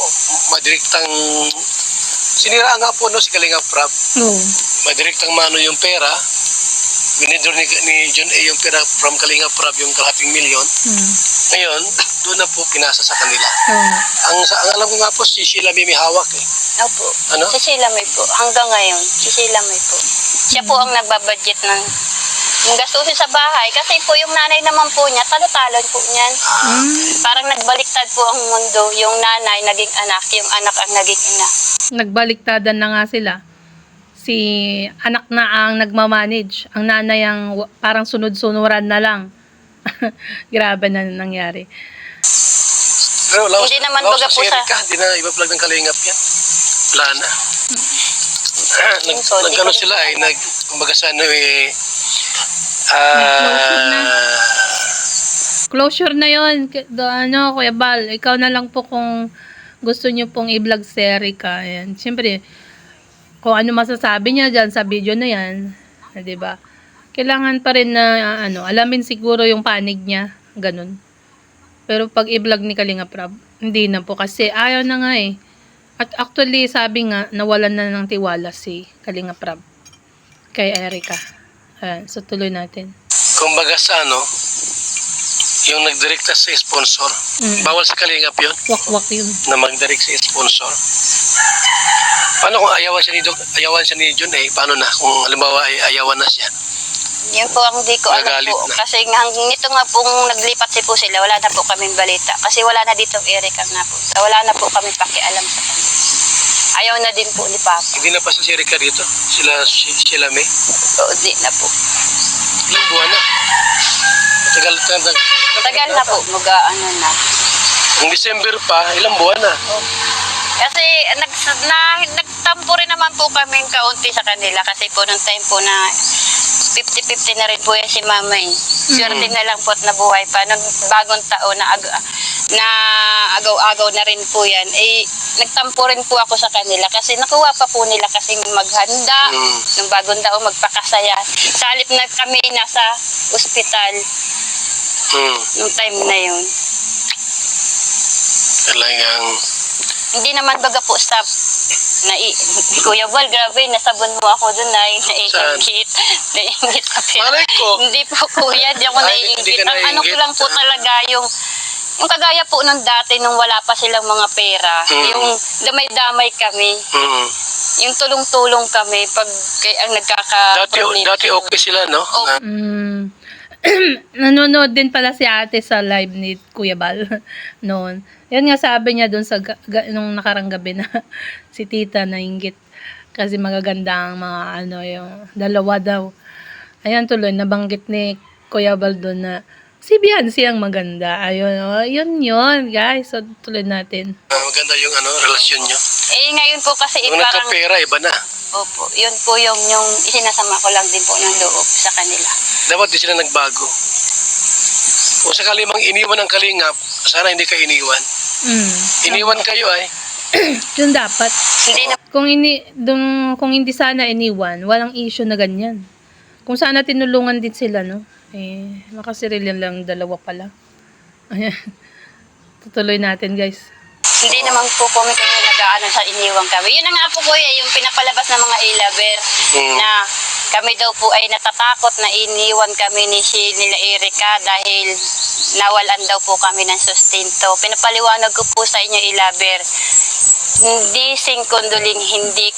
S2: madirektang sinira nga po si Kalinga Prab.
S1: Oo.
S2: Madirektang mano yung pera. Winidor ni John A. yung pera from Kalinga Prab, yung kalahating milyon. Ngayon, doon na po pinasa sa kanila. Ang alam ko nga po, si Sheila May hawak
S3: Opo.
S2: Ano?
S3: Si Sheila May po. Hanggang ngayon, si Sheila May po. Siya po ang nagbabudget ng gastusin sa bahay. Kasi po yung nanay naman po niya, talo-talon po niyan. Parang nagbaliktad po ang mundo. Yung nanay naging anak, yung anak ang naging ina.
S1: Nagbaliktadan na nga sila. Si anak na ang nagmamanage. Ang nanay ang parang sunod-sunuran na lang. Grabe na nangyari.
S2: Pero
S3: Hindi naman baga po sa...
S2: Hindi na iba-plug ng Kalingap yan. Wala na.
S3: So,
S2: Nagkano sila kumbaga sa
S1: Closure na yon. Kuya Bal, ikaw na lang po kung gusto nyo pong i-vlog si Erika. Ayan. Siyempre, kung ano masasabi niya dyan sa video na yan, diba? Kailangan pa rin na, alamin siguro yung panig niya. Ganun. Pero pag i-vlog ni Kalinga Prab, hindi na po. Kasi ayaw na nga At actually, sabi nga, nawalan na ng tiwala si Kalinga Prab kay Erika. Ayan, so tuloy natin.
S2: kumbaga sa yung nagdirekta sa sponsor. Bawal sa Kalingap yun,
S1: Wak-wak yun.
S2: na magdirect sa sponsor. Paano kung ayawan siya ni John paano na kung halimbawa ay ayawan na siya?
S3: Yun po ang di ko alam
S2: Nagalit
S3: po.
S2: na.
S3: Kasi nito nga pong naglipat si po sila, wala na po kaming balita. Kasi wala na dito Erika na po. Wala na po kami pakialam sa kanila. Ayaw na din po ni Papa.
S2: Hindi na pa si Erika dito? Sila May?
S3: Oo, di na po.
S2: Ilang buwan na?
S3: Tagal na po, na.
S2: Ang December pa, ilang buwan na?
S3: Kasi nagtampo rin naman po kami kaunti sa kanila kasi po nung time po na 50-50 na rin po yan si mama eh. Swerte na lang po at nabuhay pa. Nung bagong taon na, na agaw-agaw na rin po yan, eh, nagtampo rin po ako sa kanila kasi nakuha pa po nila kasi maghanda, nung bagong taon magpakasaya. Sa halip na kami nasa ospital, nung time na yun.
S2: Talagang,
S3: Hindi naman baga po sa Kuya Val, grabe, nasabon mo ako dun na naiingit. Naiingit ka pero.
S2: malay ko.
S3: Hindi po kuya, di ako
S2: Ay, hindi
S3: naiingit.
S2: ka
S3: Ang ano ko
S2: naiinggit.
S3: lang po talaga yung kagaya po nung dati nung wala pa silang mga pera, yung damay-damay kami, yung tulong-tulong kami pag ang nagkaka-problem.
S2: Dati okay sila, no? Na,
S1: Nanonood din pala si ate sa live ni Kuya Bal noon. Yan nga sabi niya doon sa nung nakarang gabi na si tita nainggit kasi magaganda ang mga ano yung dalawa daw. Ayan tuloy nabanggit ni Kuya Bal doon na si Beyonce ang maganda. Ayun, oh, yun guys. So tuloy natin.
S2: maganda yung relasyon nyo.
S3: Eh ngayon po kasi
S2: Yung
S3: parang,
S2: nagkapera, iba na.
S3: opo, yun po yung isinasama ko lang din po ng loob sa kanila.
S2: Dapat di sila nagbago. Kung sakali mang iniwan ang kalingap, sana hindi ka iniwan. Iniwan kayo ay.
S1: Yun dapat.
S3: Hindi na
S1: Kung hindi sana iniwan, walang issue na ganyan. Kung sana tinulungan din sila, no? Eh, makasiril lang dalawa pala. Ayan. Tutuloy natin, guys.
S3: Hindi naman po kami kayo nag-aano sa iniwang kami. Yun na nga po kuya, yung pinapalabas ng mga ilaber na kami daw po ay natatakot na iniwan kami nila Erika dahil nawalan daw po kami ng sustento. Pinapaliwanag ko po sa inyo ilaber. Hindi singkonduling, hindi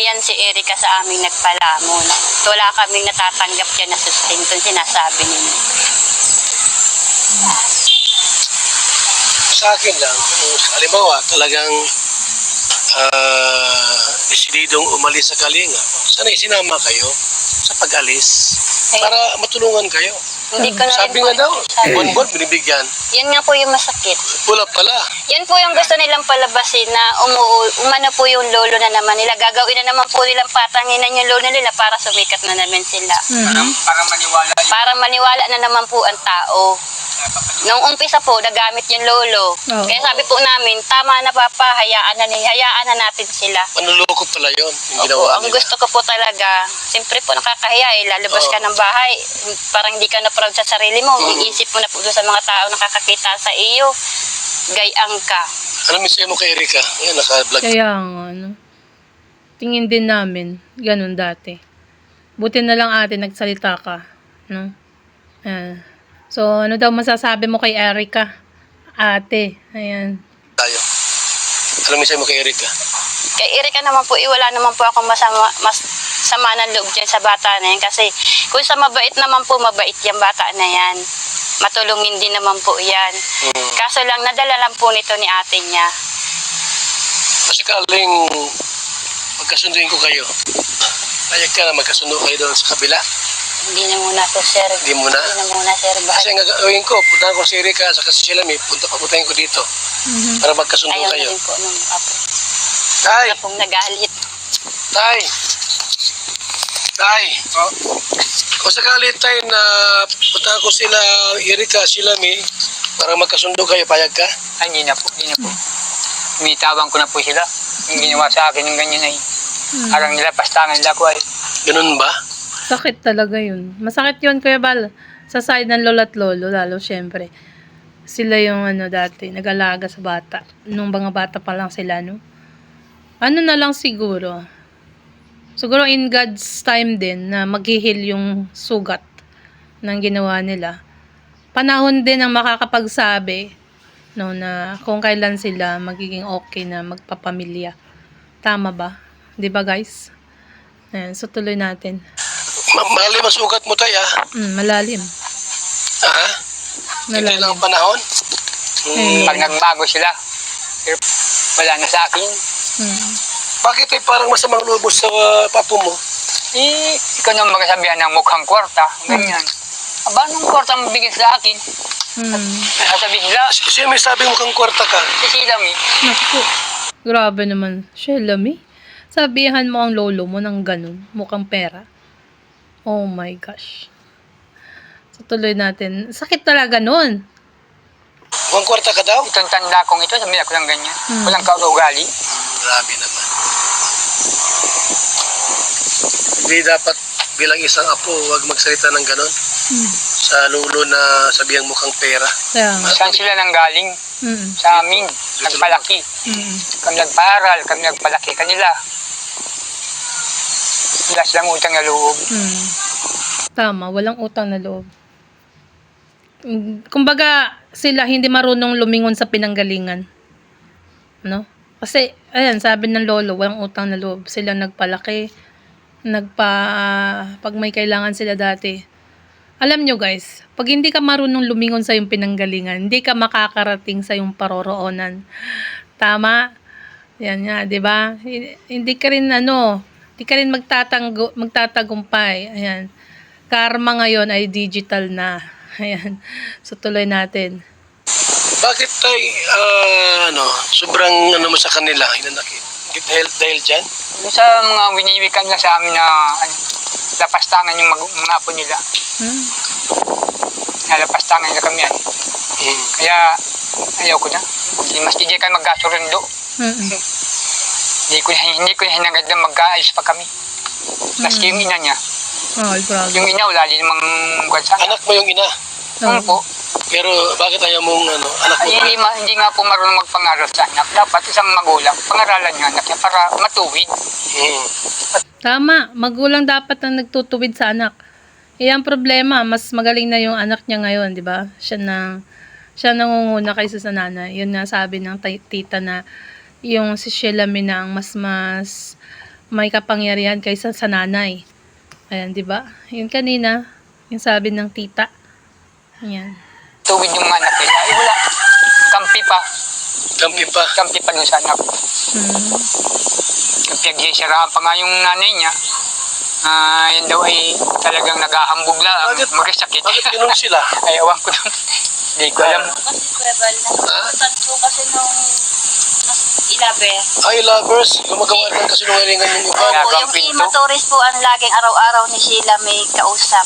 S3: yan si Erika sa aming nagpalamon. Wala kaming natatanggap yan na sustento, sinasabi ninyo.
S2: Sa akin lang, kung halimbawa talagang desididong umalis sa kalingap, sana isinama kayo sa pag-alis para matulungan kayo.
S3: Hindi ko na
S2: Sabi
S3: rin
S2: nga daw,
S3: sabi.
S2: buwan-buwan binibigyan.
S3: Yan nga po yung masakit.
S2: Pula pala.
S3: Yan po yung gusto nilang palabasin na umano po yung lolo na naman nila. Gagawin na naman po nilang patanginan yung lolo nila para sumikat na naman sila.
S4: Para maniwala yung
S3: Para maniwala na naman po ang tao. Nung umpisa po, nagamit yung lolo.
S1: Oo.
S3: Kaya sabi po namin, tama na papa, hayaan na natin sila.
S2: Manluloko pala yon yung
S3: Opo,
S2: ginawa
S3: ang
S2: nila.
S3: gusto ko po talaga, siyempre po nakakahiya eh, lalabas ka ng bahay, parang hindi ka na proud sa sarili mo, iisip mo na po doon sa mga tao nakakakita sa iyo, gayang ka.
S2: Ano mensahe mo kay Erika? Yan, naka-vlog.
S1: Kaya nga, ano, tingin din namin, ganun dati. Buti na lang ate, nagsalita ka, no? Ayan. So, ano daw masasabi mo kay Erika? Ate, ayan.
S2: Tayo. Ano mensahe mo kay Erika?
S3: Kay Erika naman po, wala naman po akong sama ng loob dyan sa bata na yan. Kasi kung sa mabait naman po, mabait yung bata na yan. Matulungin din naman po yan. Kaso lang, nadala lang po nito ni ate niya.
S2: Kasi kaling magkasunduin ko kayo. Payag ka na magkasundo kayo doon sa kabila.
S3: Hindi na muna po, sir.
S2: Hindi muna?
S3: Hindi na muna, sir.
S2: Kasi ang gagawin ko, puntahan ko si Erika sa kasi sila may papuntahin ko dito. Para magkasundo
S3: Ayaw na
S2: kayo.
S3: din po nung apo.
S2: Tay!
S3: Apong nagalit.
S2: Tay! Tay! Kung sakali tay na puntahan ko sila Erika, sila may para magkasundo kayo, payag ka?
S4: Ay, hindi na po. Umitawan ko na po sila. Yung ginawa sa akin ng ganyan ay parang nilapastangan nila ko ay.
S2: Ganun ba?
S1: Sakit talaga yun. Masakit yun, Kuya Bal. Sa side ng lolo at lolo, lalo syempre. Sila yung dati, nag-alaga sa bata. Nung mga bata pa lang sila, no? Ano na lang siguro. Siguro in God's time din na maghihil yung sugat ng ginawa nila. Panahon din ang makakapagsabi no, na kung kailan sila magiging okay na magpapamilya. Tama ba? 'Di ba guys? Ayan, so tuloy natin.
S2: Malalim ang sugat mo tay ah.
S1: Malalim.
S2: Ha? Hindi lang ang panahon.
S4: Pag nagbago sila, pero wala na sa akin.
S2: Bakit ay parang masamang loob mo sa papo mo?
S4: Eh, ikaw nang magsasabihan ng mukhang kwarta, ganyan. Aba, nung kwarta mo bigyan sa akin, sasabihin nila,
S2: Sino may sabi mo kang kwarta ka?
S4: si sila mi.
S1: Naku. Grabe naman. Shelami. Sabihan mo ang lolo mo ng ganun. Mukhang pera. Oh my gosh. So, tuloy natin. Sakit talaga nun.
S2: 1 kwarta ka daw?
S4: Itong tanda kong ito, sabi ako lang ganyan.
S1: Hmm.
S4: Walang kaugali.
S2: Grabe naman. Hindi dapat bilang isang apo, huwag magsalita ng ganon. Sa lolo na sabihang mukhang pera.
S1: Kaya nga.
S4: Saan sila nang galing?
S1: Mm.
S4: Sa amin. Nagpalaki.
S1: Mm.
S4: Kami nagparal, kami nagpalaki kanila. Wala silang utang na loob.
S1: Mm. Tama, walang utang na loob. Kumbaga, sila hindi marunong lumingon sa pinanggalingan. No? Kasi, ayan, sabi ng lolo, walang utang na loob. Sila nagpalaki, pag may kailangan sila dati. Alam nyo guys, pag hindi ka marunong lumingon sa yung pinanggalingan, hindi ka makakarating sa yung paroroonan. Tama? Yan nga, 'di ba? Hindi ka rin hindi ka rin magtatagumpay. Ayan. Karma ngayon ay digital na. Ayan. So tuloy natin.
S2: Bakit tay, sobrang mo sa kanila, hinanakit? Dahil dyan?
S4: Yung sa mga winiwikan nila sa amin na lapastangan yung mga apo nila. Nalapastangan nila kami yan. Kaya ayaw ko na. Mas hindi kayo magkasurundo. Hindi ko na hinagad na mag-aayos pa kami. Maski yung ina niya.
S1: Ay, grabe.
S4: Yung ina wala din namang guwansana.
S2: Anak mo yung ina.
S4: Oo po.
S2: Pero bakit ayaw mong anak mo?
S4: Ay, hindi nga po marunong magpangaral sa anak. Dapat isang magulang, pangaralan yung anak niya para matuwid.
S1: Tama, magulang dapat na nagtutuwid sa anak. Ang problema, mas magaling na yung anak niya ngayon, 'di ba? Siya nangunguna kaysa sa nanay. Yun nga sabi ng tita na yung si Sheila Mina ang mas may kapangyarihan kaysa sa nanay. Ayan, 'di ba? Yung kanina, yung sabi ng tita. Ayan.
S4: Tuwid yung anak nila. Ay wala. Kampi pa.
S2: Kampi pa.
S4: Kampi pa dun sa anak. Pinagsisiraan pa nga yung nanay niya. Yan daw ay talagang naghahambog lang. Magkasakit.
S2: Bakit ganun sila?
S4: Ay, awan ko dun. Hindi ko alam.
S3: Kasi Kuya Bal, nasusutan po kasi nung ilabe.
S2: Ay, lovers, gumagawa ng kasinungalingan yung iba.
S3: Opo, yung Ima Torres po ang laging araw-araw ni Sheila may kausap.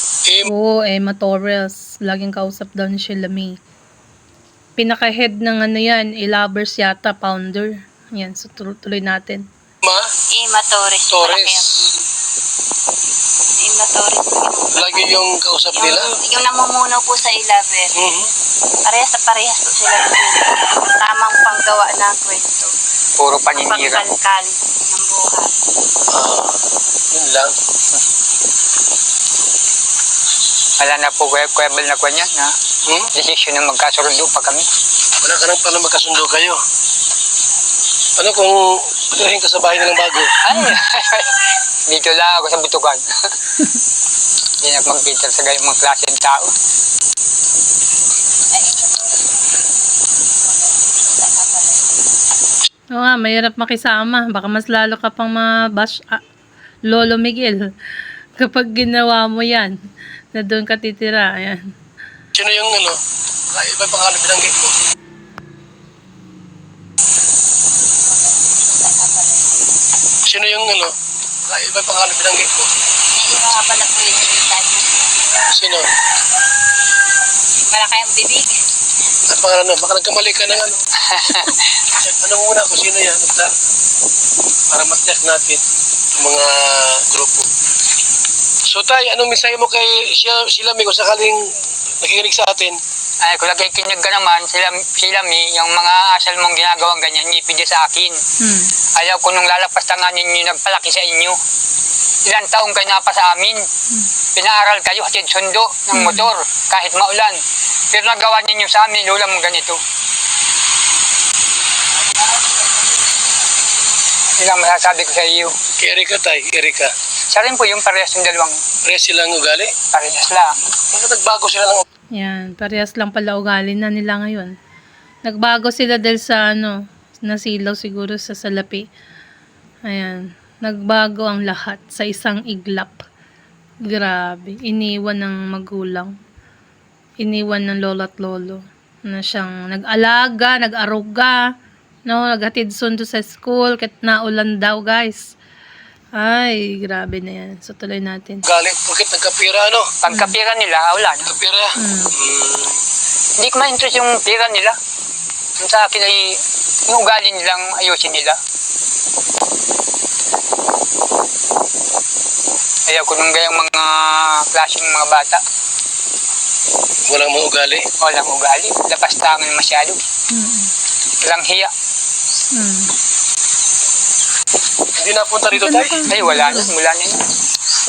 S1: Oo, Emma Torres. Laging kausap daw ni Sheila May. Pinaka-head ng yan, Lovers yata, founder. Yan, so tuloy natin.
S3: Ima Torres.
S2: Torres.
S3: Ima Torres.
S2: Lagi yung kausap nila.
S3: Yung namumuno po sa ilabe. Parehas po sila. Tamang panggawa ng kwento.
S4: Puro paninira.
S3: Pagkalkal ng buhay.
S2: Yun lang.
S4: Wala na po kwebel na kanya na decision na magkasurundo pa kami.
S2: Wala ka nang pala magkasundo kayo. Ano kung patuloyin ka sa bahay nilang bago?
S4: Ay, dito lang ako sa butukan. Hindi na mag-filter sa gayong mga klase ng tao.
S1: Oo nga, mahirap makisama. Baka mas lalo ka pang mabash Lolo Miguel. Kapag ginawa mo yan, na doon ka titira. Ayan.
S2: Sino yung iba pangalan binanggit mo? Sino yung iba pangalan binanggit mo?
S3: Yung mga pala po yung sultan.
S2: Sino?
S3: Wala kayong bibig.
S2: Ang pangalan baka nagkamali ka ng ano muna kung sino yan? Para ma-check natin yung mga grupo. So tay, anong mensahe mo kay sila May kung sakaling nakikinig sa atin?
S4: Ay, kung nakikinig ka naman, sila Mi, yung mga asal mong ginagawang ganyan, hindi pwede sa akin. Ayaw ko nung lalapastangan ninyo nagpalaki sa inyo. Ilang taong kayo napa sa amin. Pinaaral kayo, hatid sundo ng motor, kahit maulan. Pero nagawa ninyo sa amin, lula mong ganito. Yun ang masasabi ko sa iyo.
S2: Kay Erika tay, Erika.
S4: Sa rin po yung parehas ng dalawang
S2: Parehas silang ugali?
S4: parehas lang.
S2: Bakit nagbago sila ng
S1: Yan, parehas lang pala ugali na nila ngayon. Nagbago sila dahil sa nasilaw siguro sa salapi. Ayan, nagbago ang lahat sa isang iglap. Grabe, iniwan ng magulang. Iniwan ng lolo at lolo. Na siyang nag-alaga, nag-aruga, naghatid sundo sa school, kahit naulan daw guys. Ay, grabe na yan. So, tuloy natin.
S2: Galing, bakit nagkapira, ano?
S4: Pagkapira nila, wala na.
S2: Nagkapira.
S4: Hindi ko ma-interest yung pira nila. Yung sa akin ay yung ugali nilang ayusin nila. Ayaw ko nung gayang mga klaseng mga bata.
S2: Walang mga ugali.
S4: Walang ugali. Lapastangan masyado. Walang hiya.
S2: Hindi napunta rito, tay?
S4: Ay, wala na. Mula na yun.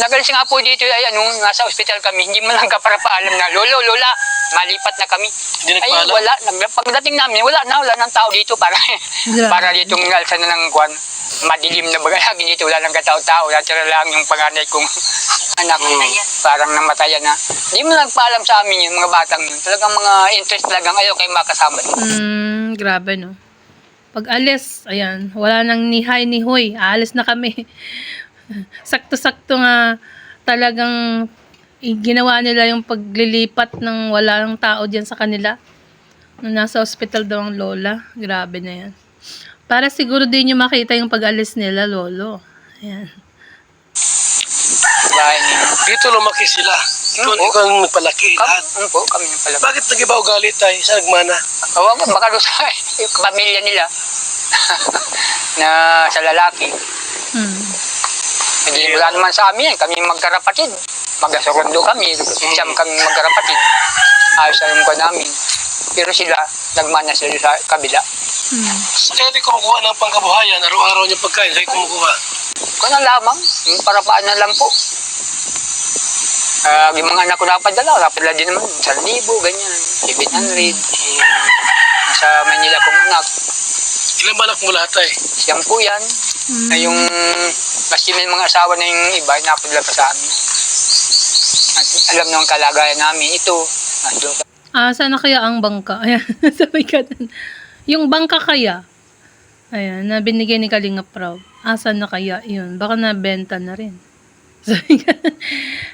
S4: Nagalis nga po dito ay nasa ospital kami. Hindi mo lang kapara-paalam na, Lolo, Lola, malipat na kami.
S2: Hindi
S4: Ay,
S2: nagpaalam?
S4: wala. Pagdating namin, wala nang tao dito para para dito ngalsa na ng kwan. Madilim na baga lagi dito, wala nang katao-tao. Natira lang yung panganay kong anak. Parang namatayan na. Hindi mo nagpaalam sa amin yung mga batang yun. Talagang mga interest talagang ayaw kayo makasama.
S1: Grabe, no? Pag alis, ayan, wala nang ni hi ni hoy. Aalis na kami. Sakto-sakto nga talagang ginawa nila yung paglilipat ng walang tao diyan sa kanila. Nung nasa hospital daw ang lola. Grabe na yan. Para siguro din yung makita yung pag-alis nila, lolo. Ayan.
S4: Bahay niyo.
S2: Dito lumaki sila. Ikaw ang nagpalaki. Lahat.
S4: Kami yung pala.
S2: Bakit nag-iba ugali, tay? Saan nagmana?
S4: Oo, baka doon sa yung pamilya nila na sa lalaki. Hindi wala naman sa amin, kami magkarapatid. Magkasurundo kami, siyam kami magkarapatid. Ayos na yung kwa namin. Pero sila, nagmana sila sa kabila.
S2: Sa kaya di kumukuha ng pangkabuhayan, araw-araw niyong pagkain, sa'yo kumukuha.
S4: Kung na lamang, yung parapaan na lang po. Yung mga anak ko napadala din naman, 1,000, ganyan, 700. Nasa Manila kong anak.
S2: Ilan ba anak mo lahat, tay?
S4: Siyang po yan. Na yung, basta may mga asawa na yung iba, napadala pa sa amin. At alam nung kalagayan namin, ito.
S1: Saan na kaya ang bangka? Ayan, sabi ka dun. Yung bangka kaya, ayan, na binigay ni Kalinga Prab. Asan na kaya yun? Baka nabenta na rin. Sabi ka,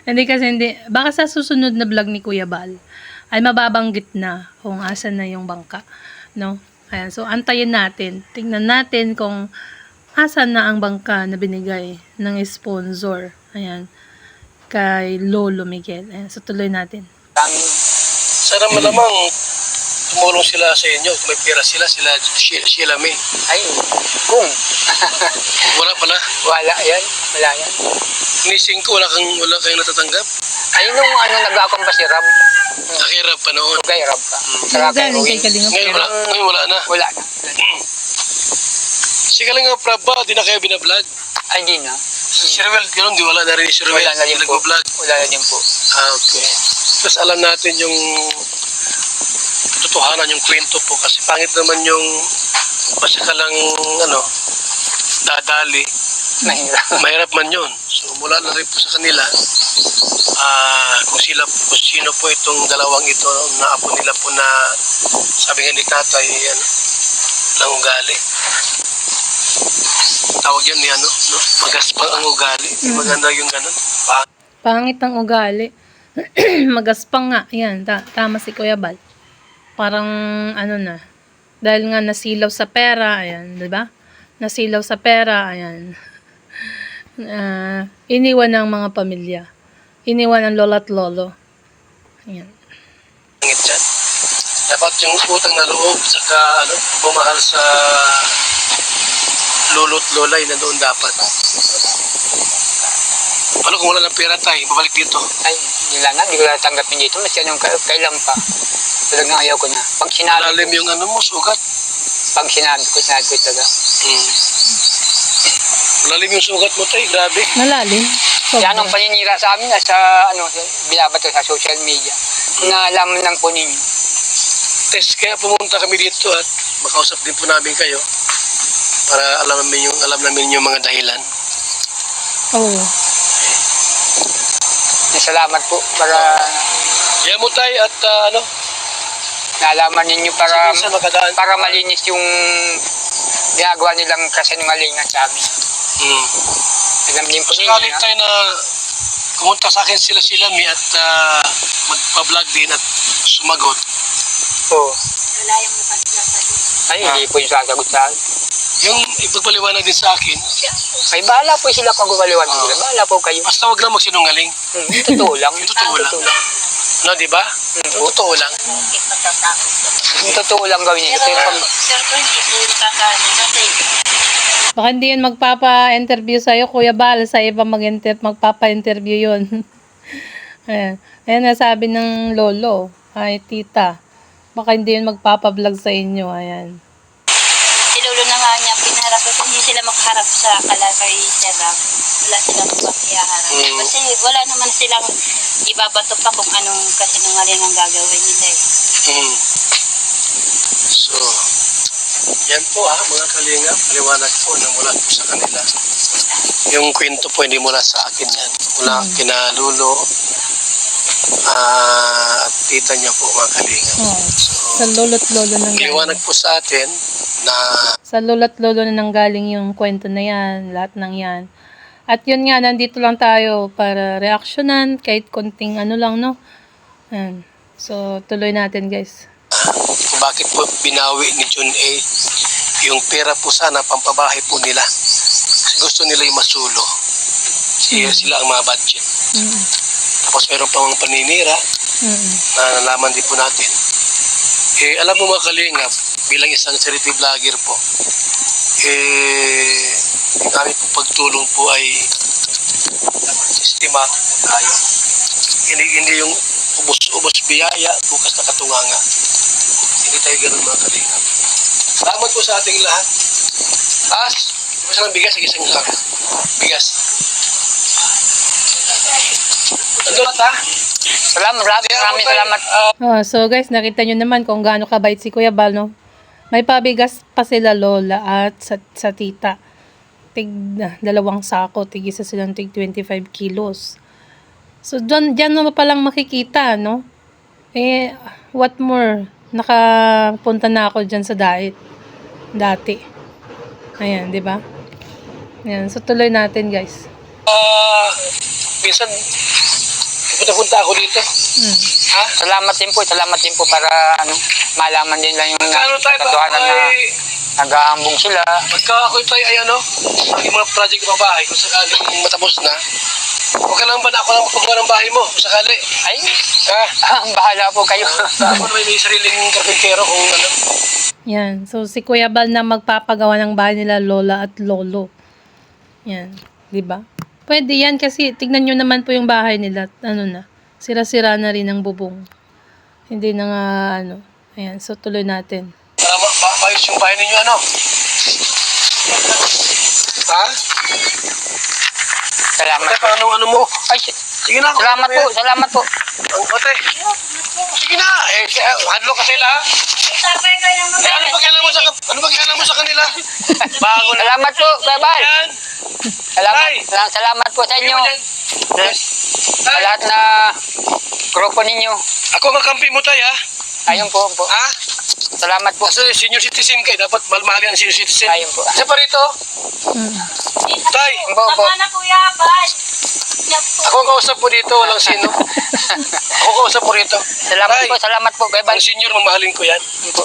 S1: hindi kasi hindi, baka sa susunod na vlog ni Kuya Bal, ay mababanggit na kung asan na yung bangka. No? Ayan, so antayin natin. Tingnan natin kung asan na ang bangka na binigay ng sponsor. Ayan, kay Lolo Miguel. Ayan, so tuloy natin.
S2: Sana malamang tumulong sila sa inyo. Kung may pera sila Sheila May.
S4: Ay, kung.
S2: Wala pala.
S4: Wala yan.
S2: Nising ko, wala kayong natatanggap.
S4: Ay, nung nag-akong pa si Rab.
S2: Nakirap pa noon.
S4: Kay Rab ka.
S1: Galing kay Kalinga
S2: Ngayon
S1: Prab.
S2: wala na.
S4: Wala na.
S2: Si Kalinga Prab ba, di na kayo binablog?
S4: Ay, di na.
S2: Si Ruel, gano'n, di wala na rin si Ruel.
S4: Wala na din po.
S2: Nag-vlog.
S4: Wala na din po.
S2: Okay. Tapos alam natin yung totohanan, yung kwento po. Kasi pangit naman yung basta ka lang, dadali.
S4: Mahirap.
S2: Mahirap man yun. So mula na rin po sa kanila, kung sino po itong dalawang ito, na apo nila po na sabi nga ni tatay, lang ugali. Tawag yun ni no? Magaspang ang ugali. Maganda yung ganun.
S1: Pangit ang ugali. Magaspang nga. Yan, tama si Kuya Bal. Parang, na. Dahil nga nasilaw sa pera, ayan, di ba? Nasilaw sa pera, ayan. Iniwan ng mga pamilya. Iniwan ng lola at lolo. Ayan.
S2: Pangit dyan. Dapat yung utang na loob, saka bumahal sa lolo't lola, yun na doon dapat. Ano kung wala ng pera tayo, babalik dito.
S4: Ay, hindi ko natanggapin dito. Mas yan yung kailan pa. Talagang ayaw ko na. Pag sinabi
S2: Malalim yung sugat.
S4: Pag sinabi ko talaga.
S2: Malalim yung sugat mo tayo, grabe.
S1: Malalim.
S4: Yan ang paninira sa amin sa binabato sa social media. Kung naalaman lang po ninyo.
S2: Test, kaya pumunta kami dito at makausap din po namin kayo para alam namin yung mga dahilan.
S1: Oo.
S4: Salamat po para
S2: Kaya mo tayo at
S4: naalaman ninyo para
S2: minsan makadaan.
S4: para malinis yung ginagawa nilang kasinungalingan sa amin. Alam din po ninyo.
S2: Sakali tayo na kumunta sa akin sila Mi at magpa-vlog din at sumagot.
S4: Oo. Ay, hindi po yung sasagot sa akin.
S2: yung ipagpaliwanag din sa akin,
S4: Ay, bahala po sila kung gumaliwan mo. Bahala po kayo.
S2: basta wag lang magsinungaling.
S4: Yung totoo lang.
S2: Yung totoo lang. No, di ba? Yung totoo lang.
S4: Yung totoo lang gawin niyo. Ito yung pag...
S3: Sir, ko hindi po yung kakanin kasi
S1: Baka hindi yun magpapa-interview sa'yo, Kuya Bal. Sa iba magpapa-interview yun. Ayan. Ayan nasabi ng lolo. Ay, tita. Baka hindi yun magpapa-vlog sa inyo. Ayan.
S3: si Lolo na nga niya pinaharap kasi hindi sila makaharap sa kalakay Sir Ram. Wala silang pakiyaharap. Kasi wala naman silang ibabato pa kung anong kasinungaling ang gagawin nila eh.
S2: Mm. So, yan po mga kalingap, liwanag po na mula po sa kanila. Yung kwento po hindi mula sa akin yan. Mula kina Lolo at tita niya po mga kalingap.
S1: Oh, sa lolo't lolo nang
S2: Liwanag po sa atin na
S1: Sa lolo't lolo na nanggaling yung kwento na yan, lahat ng yan. At yun nga, nandito lang tayo para reaksyonan, kahit konting ano lang, no? Ayan. So, tuloy natin, guys.
S2: kung bakit po binawi ni John A. yung pera po sana pampabahay po nila. Kasi gusto nila yung masulo. Sila ang mga budget. Tapos meron pa mga paninira na nalaman din po natin. Alam mo mga kalingap, bilang isang charity vlogger po, yung aming po pagtulong po ay systematic po tayo. Hindi yung ubos-ubos biyaya, bukas na katunganga. Hindi tayo ganun mga kalingap. Salamat po sa ating lahat. Taas, gusto ng bigas, isang lang. Bigas. Ano ba ta?
S4: Maraming salamat.
S1: Oh, so guys, nakita nyo naman kung gaano kabait si Kuya Bal, no? May pabigas pa sila lola at sa tita. Dalawang sako, tig isa silang tig 25 kilos. So, dyan naman palang makikita, no? What more? Nakapunta na ako dyan sa diet. Dati. Ayan, di ba? Ayan, so tuloy natin, guys.
S2: Minsan, punta ako dito. Ha?
S4: Salamat din po para malaman din lang yung
S2: Magkano tayo ba?
S4: katotohanan na nag-aambong sila.
S2: Pagka ako tayo ay yung mga project ng bahay, kung sakaling matapos na, okay lang ba na ako lang magpagawa ng bahay mo, kung sakali?
S4: Ay, bahala po kayo.
S2: Ako naman may sariling karpintero kung ano.
S1: Yan. So, si Kuya Bal na magpapagawa ng bahay nila lola at lolo. Yan. Di ba? Pwede yan kasi tignan nyo naman po yung bahay nila. Sira-sira na rin ang bubong. Hindi na nga Ayan. So, tuloy natin.
S2: Para maayos yung bahay ninyo, ano? Ha?
S4: Salamat.
S2: Ate, ano mo?
S4: Ay,
S2: Sige na.
S4: salamat po.
S2: Ang ate. Sige na. Handlo ka sila, ha? Ano ba kailangan mo sa kanila? Bago na.
S4: Salamat po, Kuya Bal.
S2: Yan.
S4: Salamat po sa inyo. Sa lahat na grupo ninyo.
S2: Ako ang kampi mo tayo, ha?
S4: Ayun po.
S2: Ha?
S4: Salamat po.
S2: Kasi senior citizen kayo, dapat malmahali ang senior citizen.
S4: Ayun po.
S2: Isa pa rito, tay,
S4: Opo.
S3: na Kuya Bal.
S2: ako ang kausap po dito, walang sino. Ako ang kausap po rito.
S4: Salamat po, Kuya Bal.
S2: Ang senior, mamahalin ko yan.
S4: Po.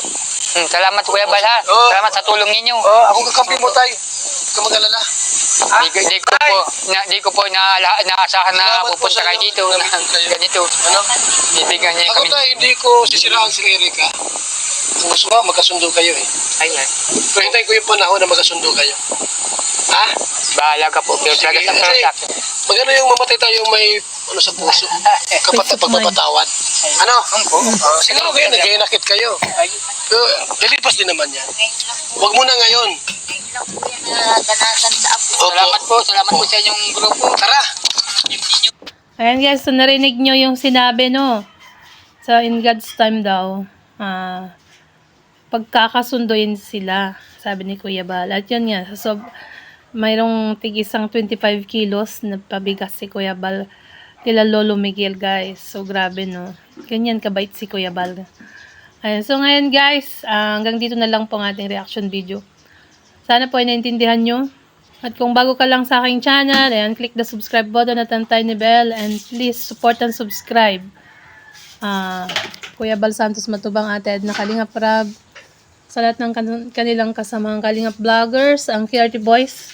S4: Salamat Kuya Bal ha.
S2: Oo.
S4: Salamat sa tulong ninyo.
S2: Ako kakampi mo tayo. Huwag ka mag-alala. Ha?
S4: Di ko po naasahan na
S2: Salamat po
S4: pupunta
S2: sa
S4: kayo
S2: inyo.
S4: dito.
S2: Salamat po kayo.
S4: Ganito.
S2: Ano?
S4: Bibigyan niya
S2: Ako
S4: kami.
S2: tayo, hindi ko sisiraan si Erika. Kung gusto mo, magkasundo kayo eh.
S4: Ayun.
S2: Pero hintayin ko yung panahon na magkasundo kayo. Ha?
S4: Bahala ka po. Pero talaga sa
S2: Kasi,
S4: sa akin.
S2: magano yung mamatay tayo may sa puso. Pagpapatawad. Ano? Siguro kayo, nag-iinakit kayo. Pero lilipas din naman yan. Huwag muna ngayon.
S3: Ganasan sa apo.
S4: Salamat po sa inyong grupo.
S2: Tara!
S1: Ayan guys, so narinig nyo yung sinabi, no? So, in God's time daw, pagkakasunduin sila, sabi ni Kuya Bal. At yun nga, so, mayroong tig-isang 25 kilos na pabigas si Kuya Bal kila Lolo Miguel, guys. So, grabe, no? Ganyan kabait si Kuya Bal. Ayan, so ngayon guys, hanggang dito na lang po ang ating reaction video. Sana po ay naintindihan nyo. At kung bago ka lang sa aking channel, ayan, click the subscribe button at ang tiny bell and please support and subscribe. Kuya Bal Santos Matubang, Ate Edna Kalingap Rab, sa lahat ng kanilang kasamang Kalingap Vloggers, ang QRT Boys,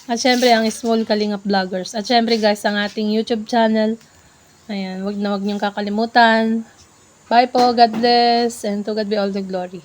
S1: at syempre ang Small Kalingap Vloggers. At syempre guys, ang ating YouTube channel. Ayan, wag niyong kakalimutan. Bye po, God bless, and to God be all the glory.